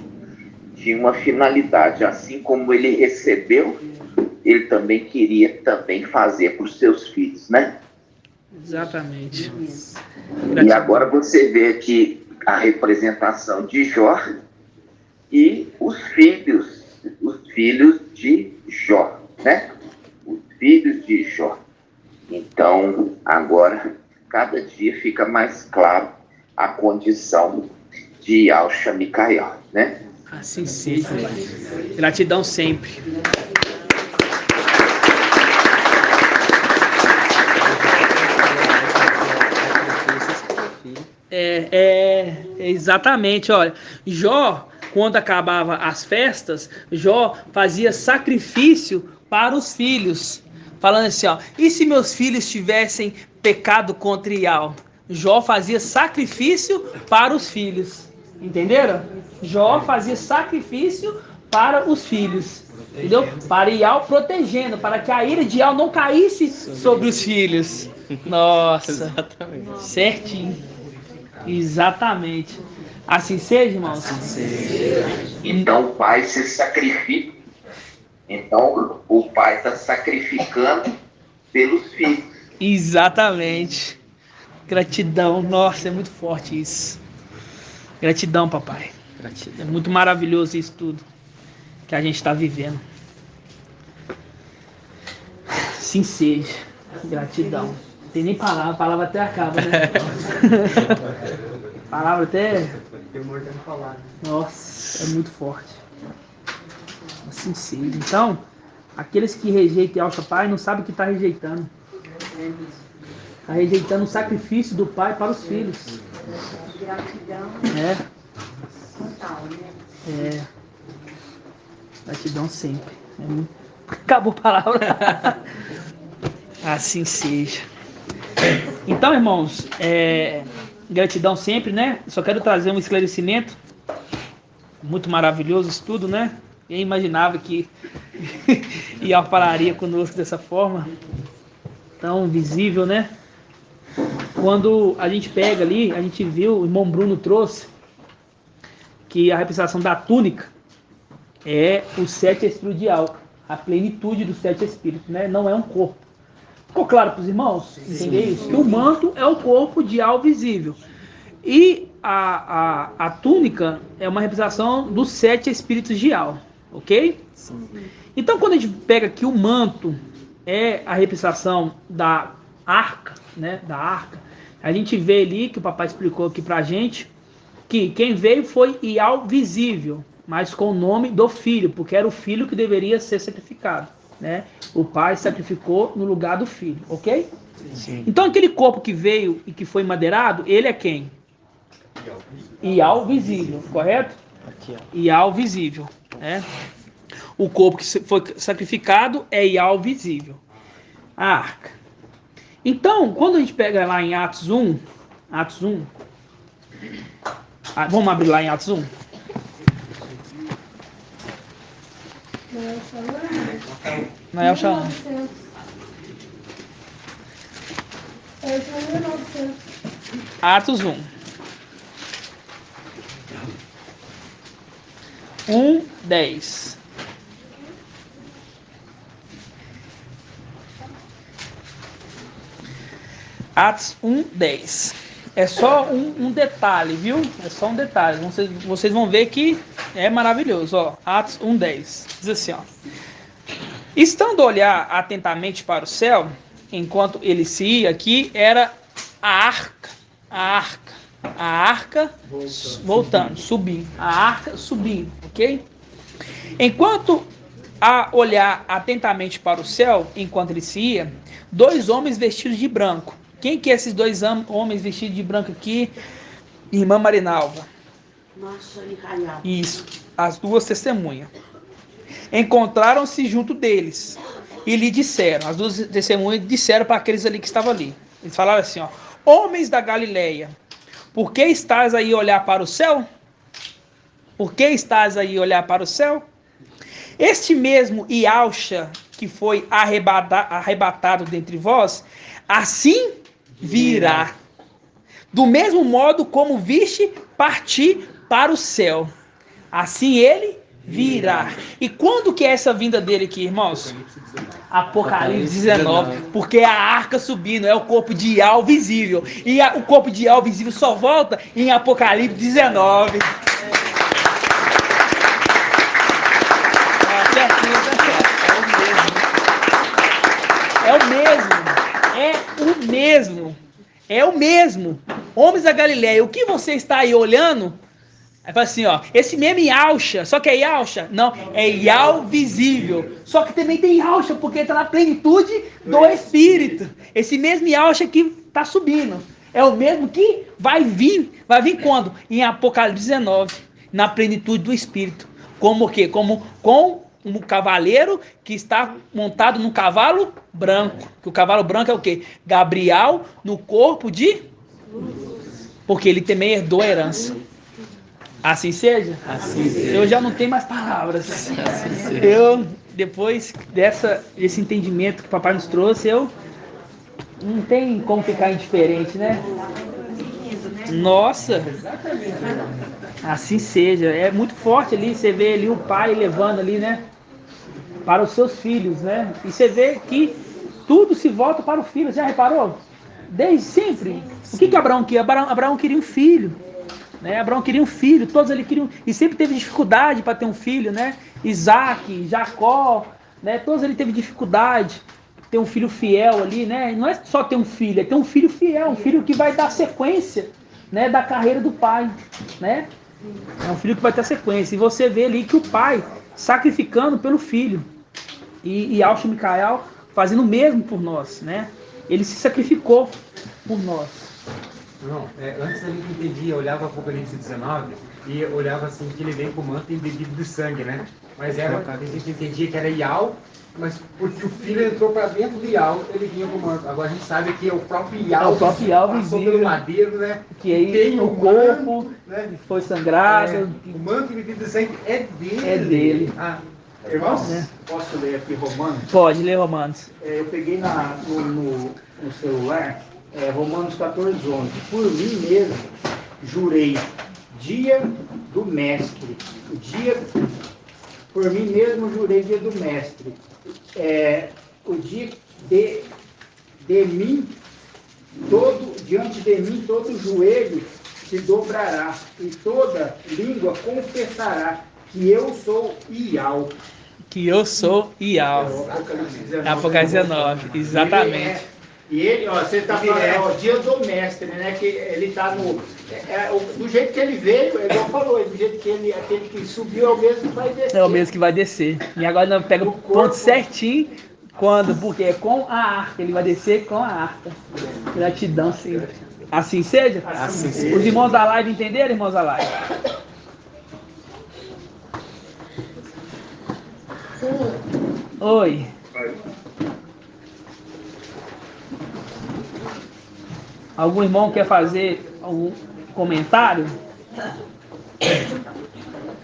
tinha uma finalidade. Assim como ele recebeu, ele também queria fazer para os seus filhos, né? Exatamente. E agora você vê aqui a representação de Jó e os filhos de Jó, né? Os filhos de Jó. Então, agora, cada dia fica mais claro a condição de Yahshua Micael, né? Assim seja. Gratidão sempre. Exatamente, olha. Jó, quando acabava as festas, Jó fazia sacrifício para os filhos. Falando assim, ó, e se meus filhos tivessem pecado contra Ial? Jó fazia sacrifício para os filhos. Entenderam? Jó fazia sacrifício para os filhos. Entendeu? Para Ial protegendo, para que a ira de Ial não caísse sobre os filhos. Nossa. Exatamente. Certinho. Exatamente. Assim seja, irmãos? Então o pai se sacrifica. Então o pai está sacrificando pelos filhos. Exatamente. Gratidão. Nossa, é muito forte isso. Gratidão, papai. Gratidão. É muito maravilhoso isso tudo que a gente está vivendo. Sim seja. Gratidão. Não tem nem palavra, a palavra até acaba, né? Palavra até... Nossa, é muito forte. Assim seja. Então, aqueles que rejeitam o pai não sabem o que está rejeitando. Está rejeitando o sacrifício do pai para os filhos. Gratidão total, né? Gratidão sempre. Acabou a palavra. Assim seja. Então, irmãos, gratidão sempre, né? Só quero trazer um esclarecimento. Muito maravilhoso isso tudo, né? Quem imaginava que Ial falaria conosco dessa forma tão visível, né? Quando a gente pega ali, a gente viu, o irmão Bruno trouxe que a representação da túnica é os 7 espíritos de Ial, a plenitude dos 7 espíritos, né? Não é um corpo. Ficou claro para os irmãos? Entender isso? Que o manto é o corpo de Ial visível. E a túnica é uma representação dos 7 espíritos de Ial. Ok? Sim. Então, quando a gente pega aqui o manto é a representação da arca, né? Da arca. A gente vê ali, que o papai explicou aqui pra gente, que quem veio foi Ial visível, mas com o nome do filho, porque era o filho que deveria ser sacrificado, né? O pai sacrificou no lugar do filho, ok? Sim. Então aquele corpo que veio e que foi madeirado, ele é quem? Ial visível, correto? Aqui, ó. Ial visível, né? O corpo que foi sacrificado é Ial visível. A arca. Então, quando a gente pega lá em Atos 1, vamos abrir lá em Atos 1? Não é o Shalom. Atos 1. 1:10. Atos 1:10. É só um detalhe, viu? É só um detalhe. Vocês vão ver que é maravilhoso. Ó. Atos 1:10. Diz assim, ó. Estando a olhar atentamente para o céu, enquanto ele se ia, aqui era a arca voltando, subindo. A arca subindo, ok? Enquanto a olhar atentamente para o céu, enquanto ele se ia, 2 homens vestidos de branco. Quem que é esses 2 homens vestidos de branco aqui? Irmã Marinalva. Nossa, e Raial. Isso, as 2 testemunhas. Encontraram-se junto deles e lhe disseram, as 2 testemunhas disseram para aqueles ali que estavam ali. Eles falaram assim, ó, homens da Galileia, por que estás aí a olhar para o céu? Por que estás aí a olhar para o céu? Este mesmo Ialcha que foi arrebatado dentre vós, assim virá. Do mesmo modo como viste partir para o céu, assim ele virá. E quando que é essa vinda dele aqui, irmãos? Apocalipse 19. Porque é a arca subindo, é o corpo de Ial visível. E o corpo de Ial visível só volta em Apocalipse 19. É o mesmo. Homens da Galileia, o que você está aí olhando? Aí fala assim, ó, esse mesmo Ialcha, só que é Ialcha? Não, é Ial visível. Só que também tem Ialcha, porque está na plenitude do Espírito. Esse mesmo Ialcha que está subindo. É o mesmo que vai vir quando? Em Apocalipse 19, na plenitude do Espírito. Como o quê? Como com um cavaleiro que está montado num cavalo branco. Que o cavalo branco é o quê? Gabriel no corpo de... Porque ele também herdou a herança. Assim seja? Assim seja. Eu já não tenho mais palavras. Assim seja. Eu, depois desse entendimento que o papai nos trouxe, eu não tem como ficar indiferente, né? Nossa! Assim seja. É muito forte ali, você vê ali o pai levando ali, né? Para os seus filhos, né? E você vê que tudo se volta para o filho. Já reparou? Desde sempre. O que Abraão queria? Abraão queria um filho. Né? Abraão queria um filho, todos ele queriam, e sempre teve dificuldade para ter um filho, né? Isaac, Jacó, né? Todos ele teve dificuldade de ter um filho fiel ali, né? Não é só ter um filho, é ter um filho fiel, um filho que vai dar sequência, né? Da carreira do pai, né? É um filho que vai ter sequência. E você vê ali que o pai sacrificando pelo filho, e Alcho Micael fazendo o mesmo por nós, né? Ele se sacrificou por nós. Não, antes a gente entendia, olhava Apocalipse 19 e olhava assim que ele vem com manto embebido de sangue, né? Mas a gente entendia que era Ial, mas porque o filho entrou para dentro de Ial, ele vinha com manto. Agora a gente sabe que é o próprio Ial, passou pelo madeiro, né? Que aí tem o corpo, né? Foi sangrado. O manto embebido de sangue é dele. É dele. Irmãos, posso ler aqui Romanos? Pode ler Romanos. Eu peguei no celular Romanos 14:11. Por mim mesmo jurei, dia do mestre. Por mim mesmo jurei, dia do mestre. O dia de mim, diante de mim, todo joelho se dobrará e toda língua confessará que eu sou Ial. Que eu sou Ial. Apocalipse 19, exatamente. E ele, você está falando, é o dia do mestre, né? Que ele está do jeito que ele veio, ele já falou, do jeito que aquele que subiu é o mesmo que vai descer. É o mesmo que vai descer. E agora nós pegamos o ponto certinho, porque é com a arca, ele vai descer com a arca. Gratidão sempre. Assim seja? Assim seja. Os irmãos da live entenderam, irmãos da live? Oi. Algum irmão quer fazer algum comentário?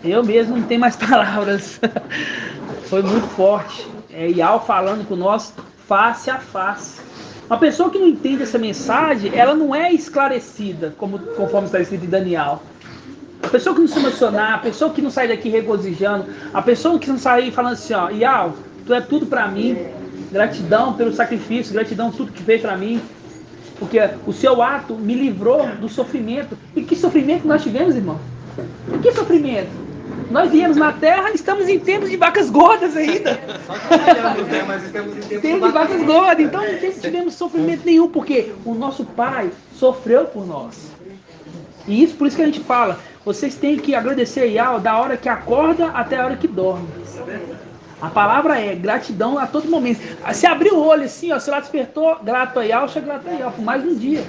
Eu mesmo não tenho mais palavras. Foi muito forte. Ial falando com nós face a face. Uma pessoa que não entende essa mensagem, ela não é esclarecida, conforme está escrito em Daniel. A pessoa que não se emocionar, a pessoa que não sai daqui regozijando, a pessoa que não sair falando assim, ó, Ial, tu é tudo para mim, gratidão pelo sacrifício, gratidão por tudo que fez para mim, porque o seu ato me livrou do sofrimento. E que sofrimento nós tivemos, irmão? E que sofrimento? Nós viemos na terra, estamos em tempos de vacas gordas ainda. Mas estamos em tempos de vacas gordas, então não tivemos sofrimento nenhum, porque o nosso Pai sofreu por nós. E isso, por isso que a gente fala, vocês têm que agradecer a Ial da hora que acorda até a hora que dorme. A palavra é gratidão a todo momento. Se abrir o olho assim, ó, se lá despertou, grato a Ial, grato a Ial, por mais um dia.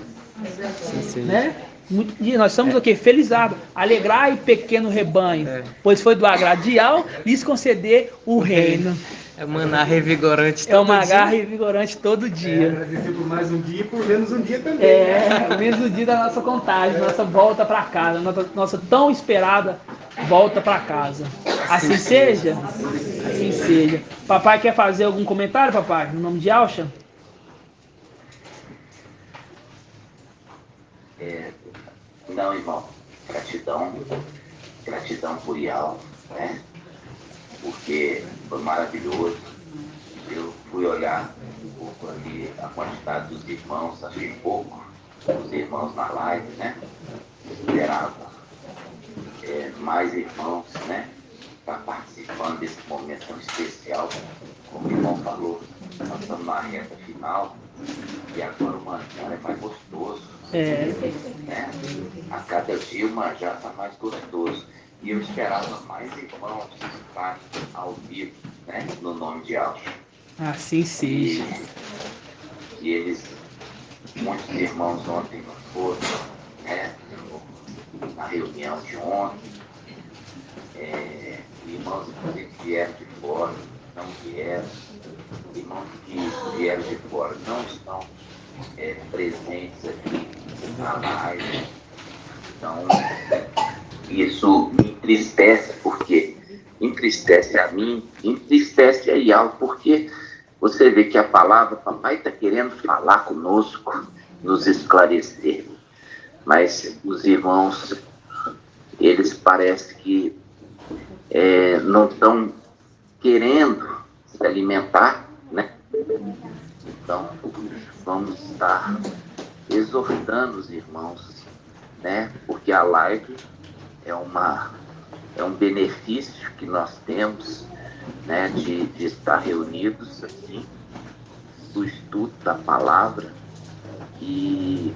Sim. Né? Muito dia. Nós somos o quê? Felizados. Agradai, pequeno rebanho, pois foi do agrado de Ial lhes conceder o reino. É maná revigorante todo dia. É uma garra revigorante todo dia. Agradecer por mais um dia e por menos um dia também. O menos dia da nossa contagem, nossa volta para casa, nossa tão esperada volta para casa. Assim seja? Assim seja. Papai quer fazer algum comentário, papai? No nome de Alcha? Não, irmão. Gratidão por Ial, né? Porque foi maravilhoso. Eu fui olhar um pouco ali a quantidade dos irmãos, achei pouco, os irmãos na live, né? Esperava mais irmãos, né? Para participando desse momento tão especial, como o irmão falou, nós estamos na reta final e agora o manjar é mais gostoso. Né? A cada dia o manjar está mais gostoso. E eu esperava mais irmãos estar ao vivo, né? No nome de Alcho. Assim seja. E eles muitos irmãos ontem não foram, né, na reunião de ontem. Irmãos que vieram de fora, não vieram. Irmãos que vieram de fora não estão presentes aqui na live. Então, isso me entristece, porque entristece a mim, entristece a Ial, porque você vê que a palavra, papai está querendo falar conosco, nos esclarecer. Mas os irmãos, eles parecem que não estão querendo se alimentar, né? Então, vamos estar exortando os irmãos, né? Porque a live é um benefício que nós temos, né? De estar reunidos assim, do estudo da palavra e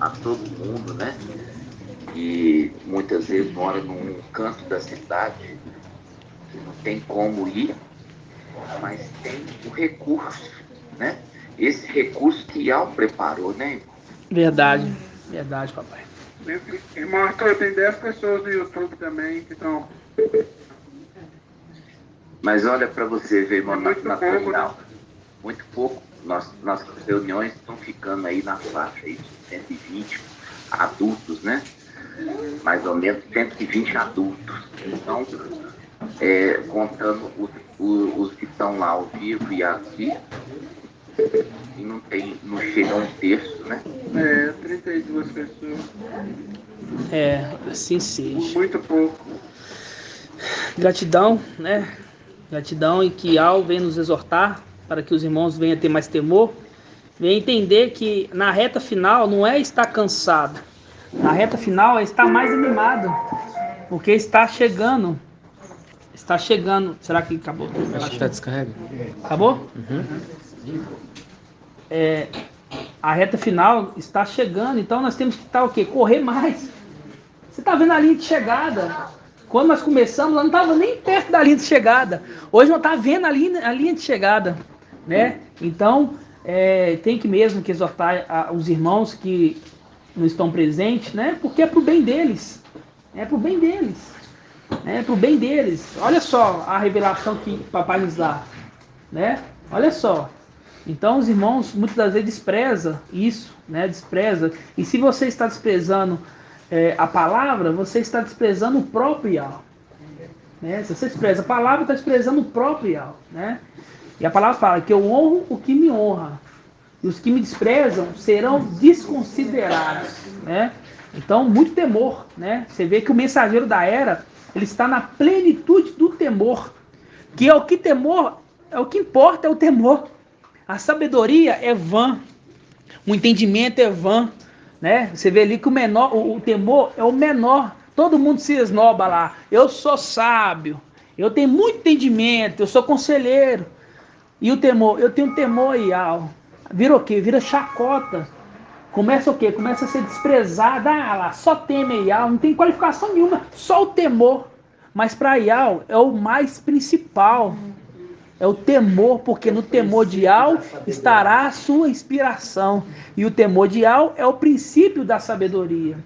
a todo mundo, né? E muitas vezes mora num canto da cidade que não tem como ir, mas tem o recurso, né? Esse recurso que Ial preparou, né? Verdade, verdade, papai. Irmão Arthur, tem 10 pessoas no YouTube também que estão... Mas olha para você ver, irmão, muito na pouco, terminal. né? Muito pouco. Nossas reuniões estão ficando aí na faixa aí de 120 adultos, né? Mais ou menos 120 adultos. Então, contando os que estão lá ao vivo e aqui, e não chega a um terço, né? 32 pessoas. Assim seja. Muito pouco. Gratidão, né? Gratidão, e que Ial venha nos exortar para que os irmãos venham ter mais temor, venham entender que na reta final não é estar cansado, na reta final é estar mais animado, porque está chegando, será que acabou? Acho que está descarregando. Acabou? Uhum. A reta final está chegando, então nós temos que estar o quê? Correr mais. Você está vendo a linha de chegada. Quando nós começamos, nós não estávamos nem perto da linha de chegada. Hoje nós estamos vendo a linha de chegada, né? Então, tem que mesmo que exortar os irmãos que não estão presentes, né? Porque é para o bem deles. É para o bem deles. É para o bem deles. Olha só a revelação que o papai nos dá, né? Olha só. Então, os irmãos muitas das vezes desprezam isso, né? Despreza. E se você está desprezando a palavra, você está desprezando o próprio Ial, né? Se você despreza a palavra, está desprezando o próprio Ial, né? E a palavra fala que eu honro o que me honra, e os que me desprezam serão desconsiderados, né? Então, muito temor, né? Você vê que o mensageiro da era, ele está na plenitude do temor, que é o que importa é o temor. A sabedoria é vã, o entendimento é vã, né? Você vê ali que o temor é o menor. Todo mundo se esnoba lá. Eu sou sábio, eu tenho muito entendimento, eu sou conselheiro. E o temor? Eu tenho temor, Ial. Vira o quê? Vira chacota. Começa o quê? Começa a ser desprezado. Ah lá, só teme Ial, não tem qualificação nenhuma, só o temor. Mas para Ial é o mais principal. É o temor, porque no temor de Ial estará a sua inspiração. E o temor de Ial é o princípio da sabedoria.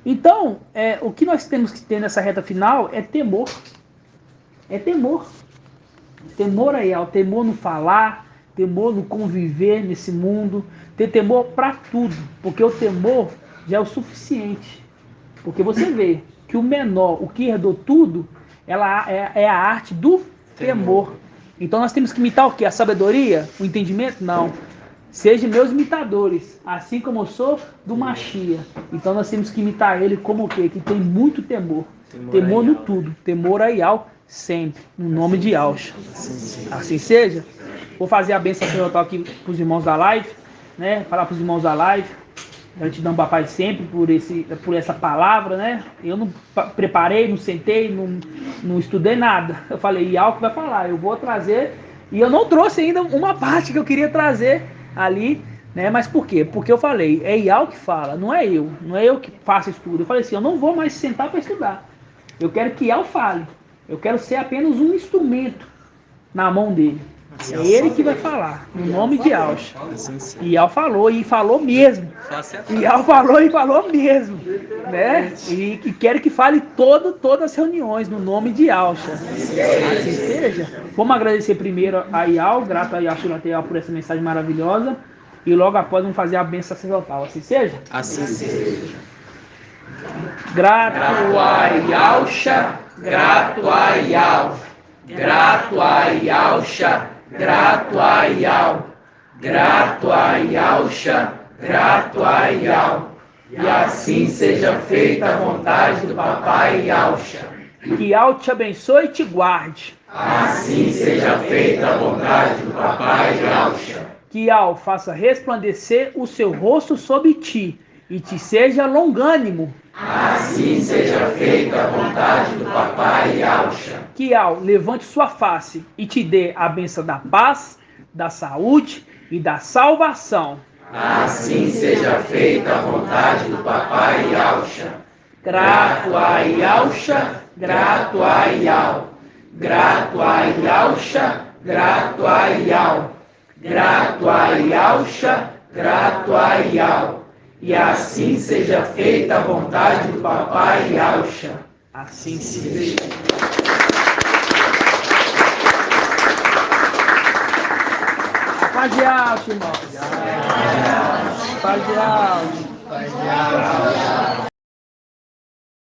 Então, o que nós temos que ter nessa reta final é temor. É temor. Temor a Ial, temor no falar, temor no conviver nesse mundo, ter temor para tudo, porque o temor já é o suficiente. Porque você vê que o menor, o que herdou tudo, ela é a arte do temor. Então nós temos que imitar o quê? A sabedoria? O entendimento? Não. Sejam meus imitadores, assim como eu sou do Machia. Então nós temos que imitar ele como o quê? Que tem muito temor. Temor no tudo. Temor a Ial sempre. No nome de Ial. Assim seja. Vou fazer a bênção sacerdotal aqui para os irmãos da live, né? Falar para os irmãos da live. Gratidão, papai, sempre por essa palavra, né? Eu não preparei, não sentei, não estudei nada. Eu falei, Ial que vai falar, eu vou trazer. E eu não trouxe ainda uma parte que eu queria trazer ali, né? Mas por quê? Porque eu falei, é Ial que fala, não é eu que faço estudo. Eu falei assim, eu não vou mais sentar para estudar. Eu quero que Ial fale. Eu quero ser apenas um instrumento na mão dele. É ele que vai falar, no nome de Alcha. Assim sim. E Al falou, e falou mesmo. Faça a E Al falou e falou mesmo, né? E que quero que fale todas as reuniões no nome de Alcha. Assim seja. Vamos agradecer primeiro a Ial, grato a Yashua por essa mensagem maravilhosa. E logo após vamos fazer a bênção sacerdotal. Assim seja? Assim seja. Grato a Yalcha, grato a Ial. Grato a Yalcha, grato a Ial. Grato a Yalcha, grato a Ial. E assim seja feita a vontade do papai Yalcha. Que Ial te abençoe e te guarde. Assim seja feita a vontade do papai Yalcha. Que Ial faça resplandecer o seu rosto sobre ti e te seja longânimo. Assim seja feita a vontade do papai Yalcha. Que Ial levante sua face e te dê a bênção da paz, da saúde e da salvação. Assim seja feita a vontade do papai Yalcha. Grato a Yalcha, grato a Ial. Grato a Yalcha, grato a Ial. Grato a Yalcha, grato a Ial. E assim seja feita a vontade do papai Yalcha. Assim seja. Paz de Yalcha, irmãos. Paz de Yalcha.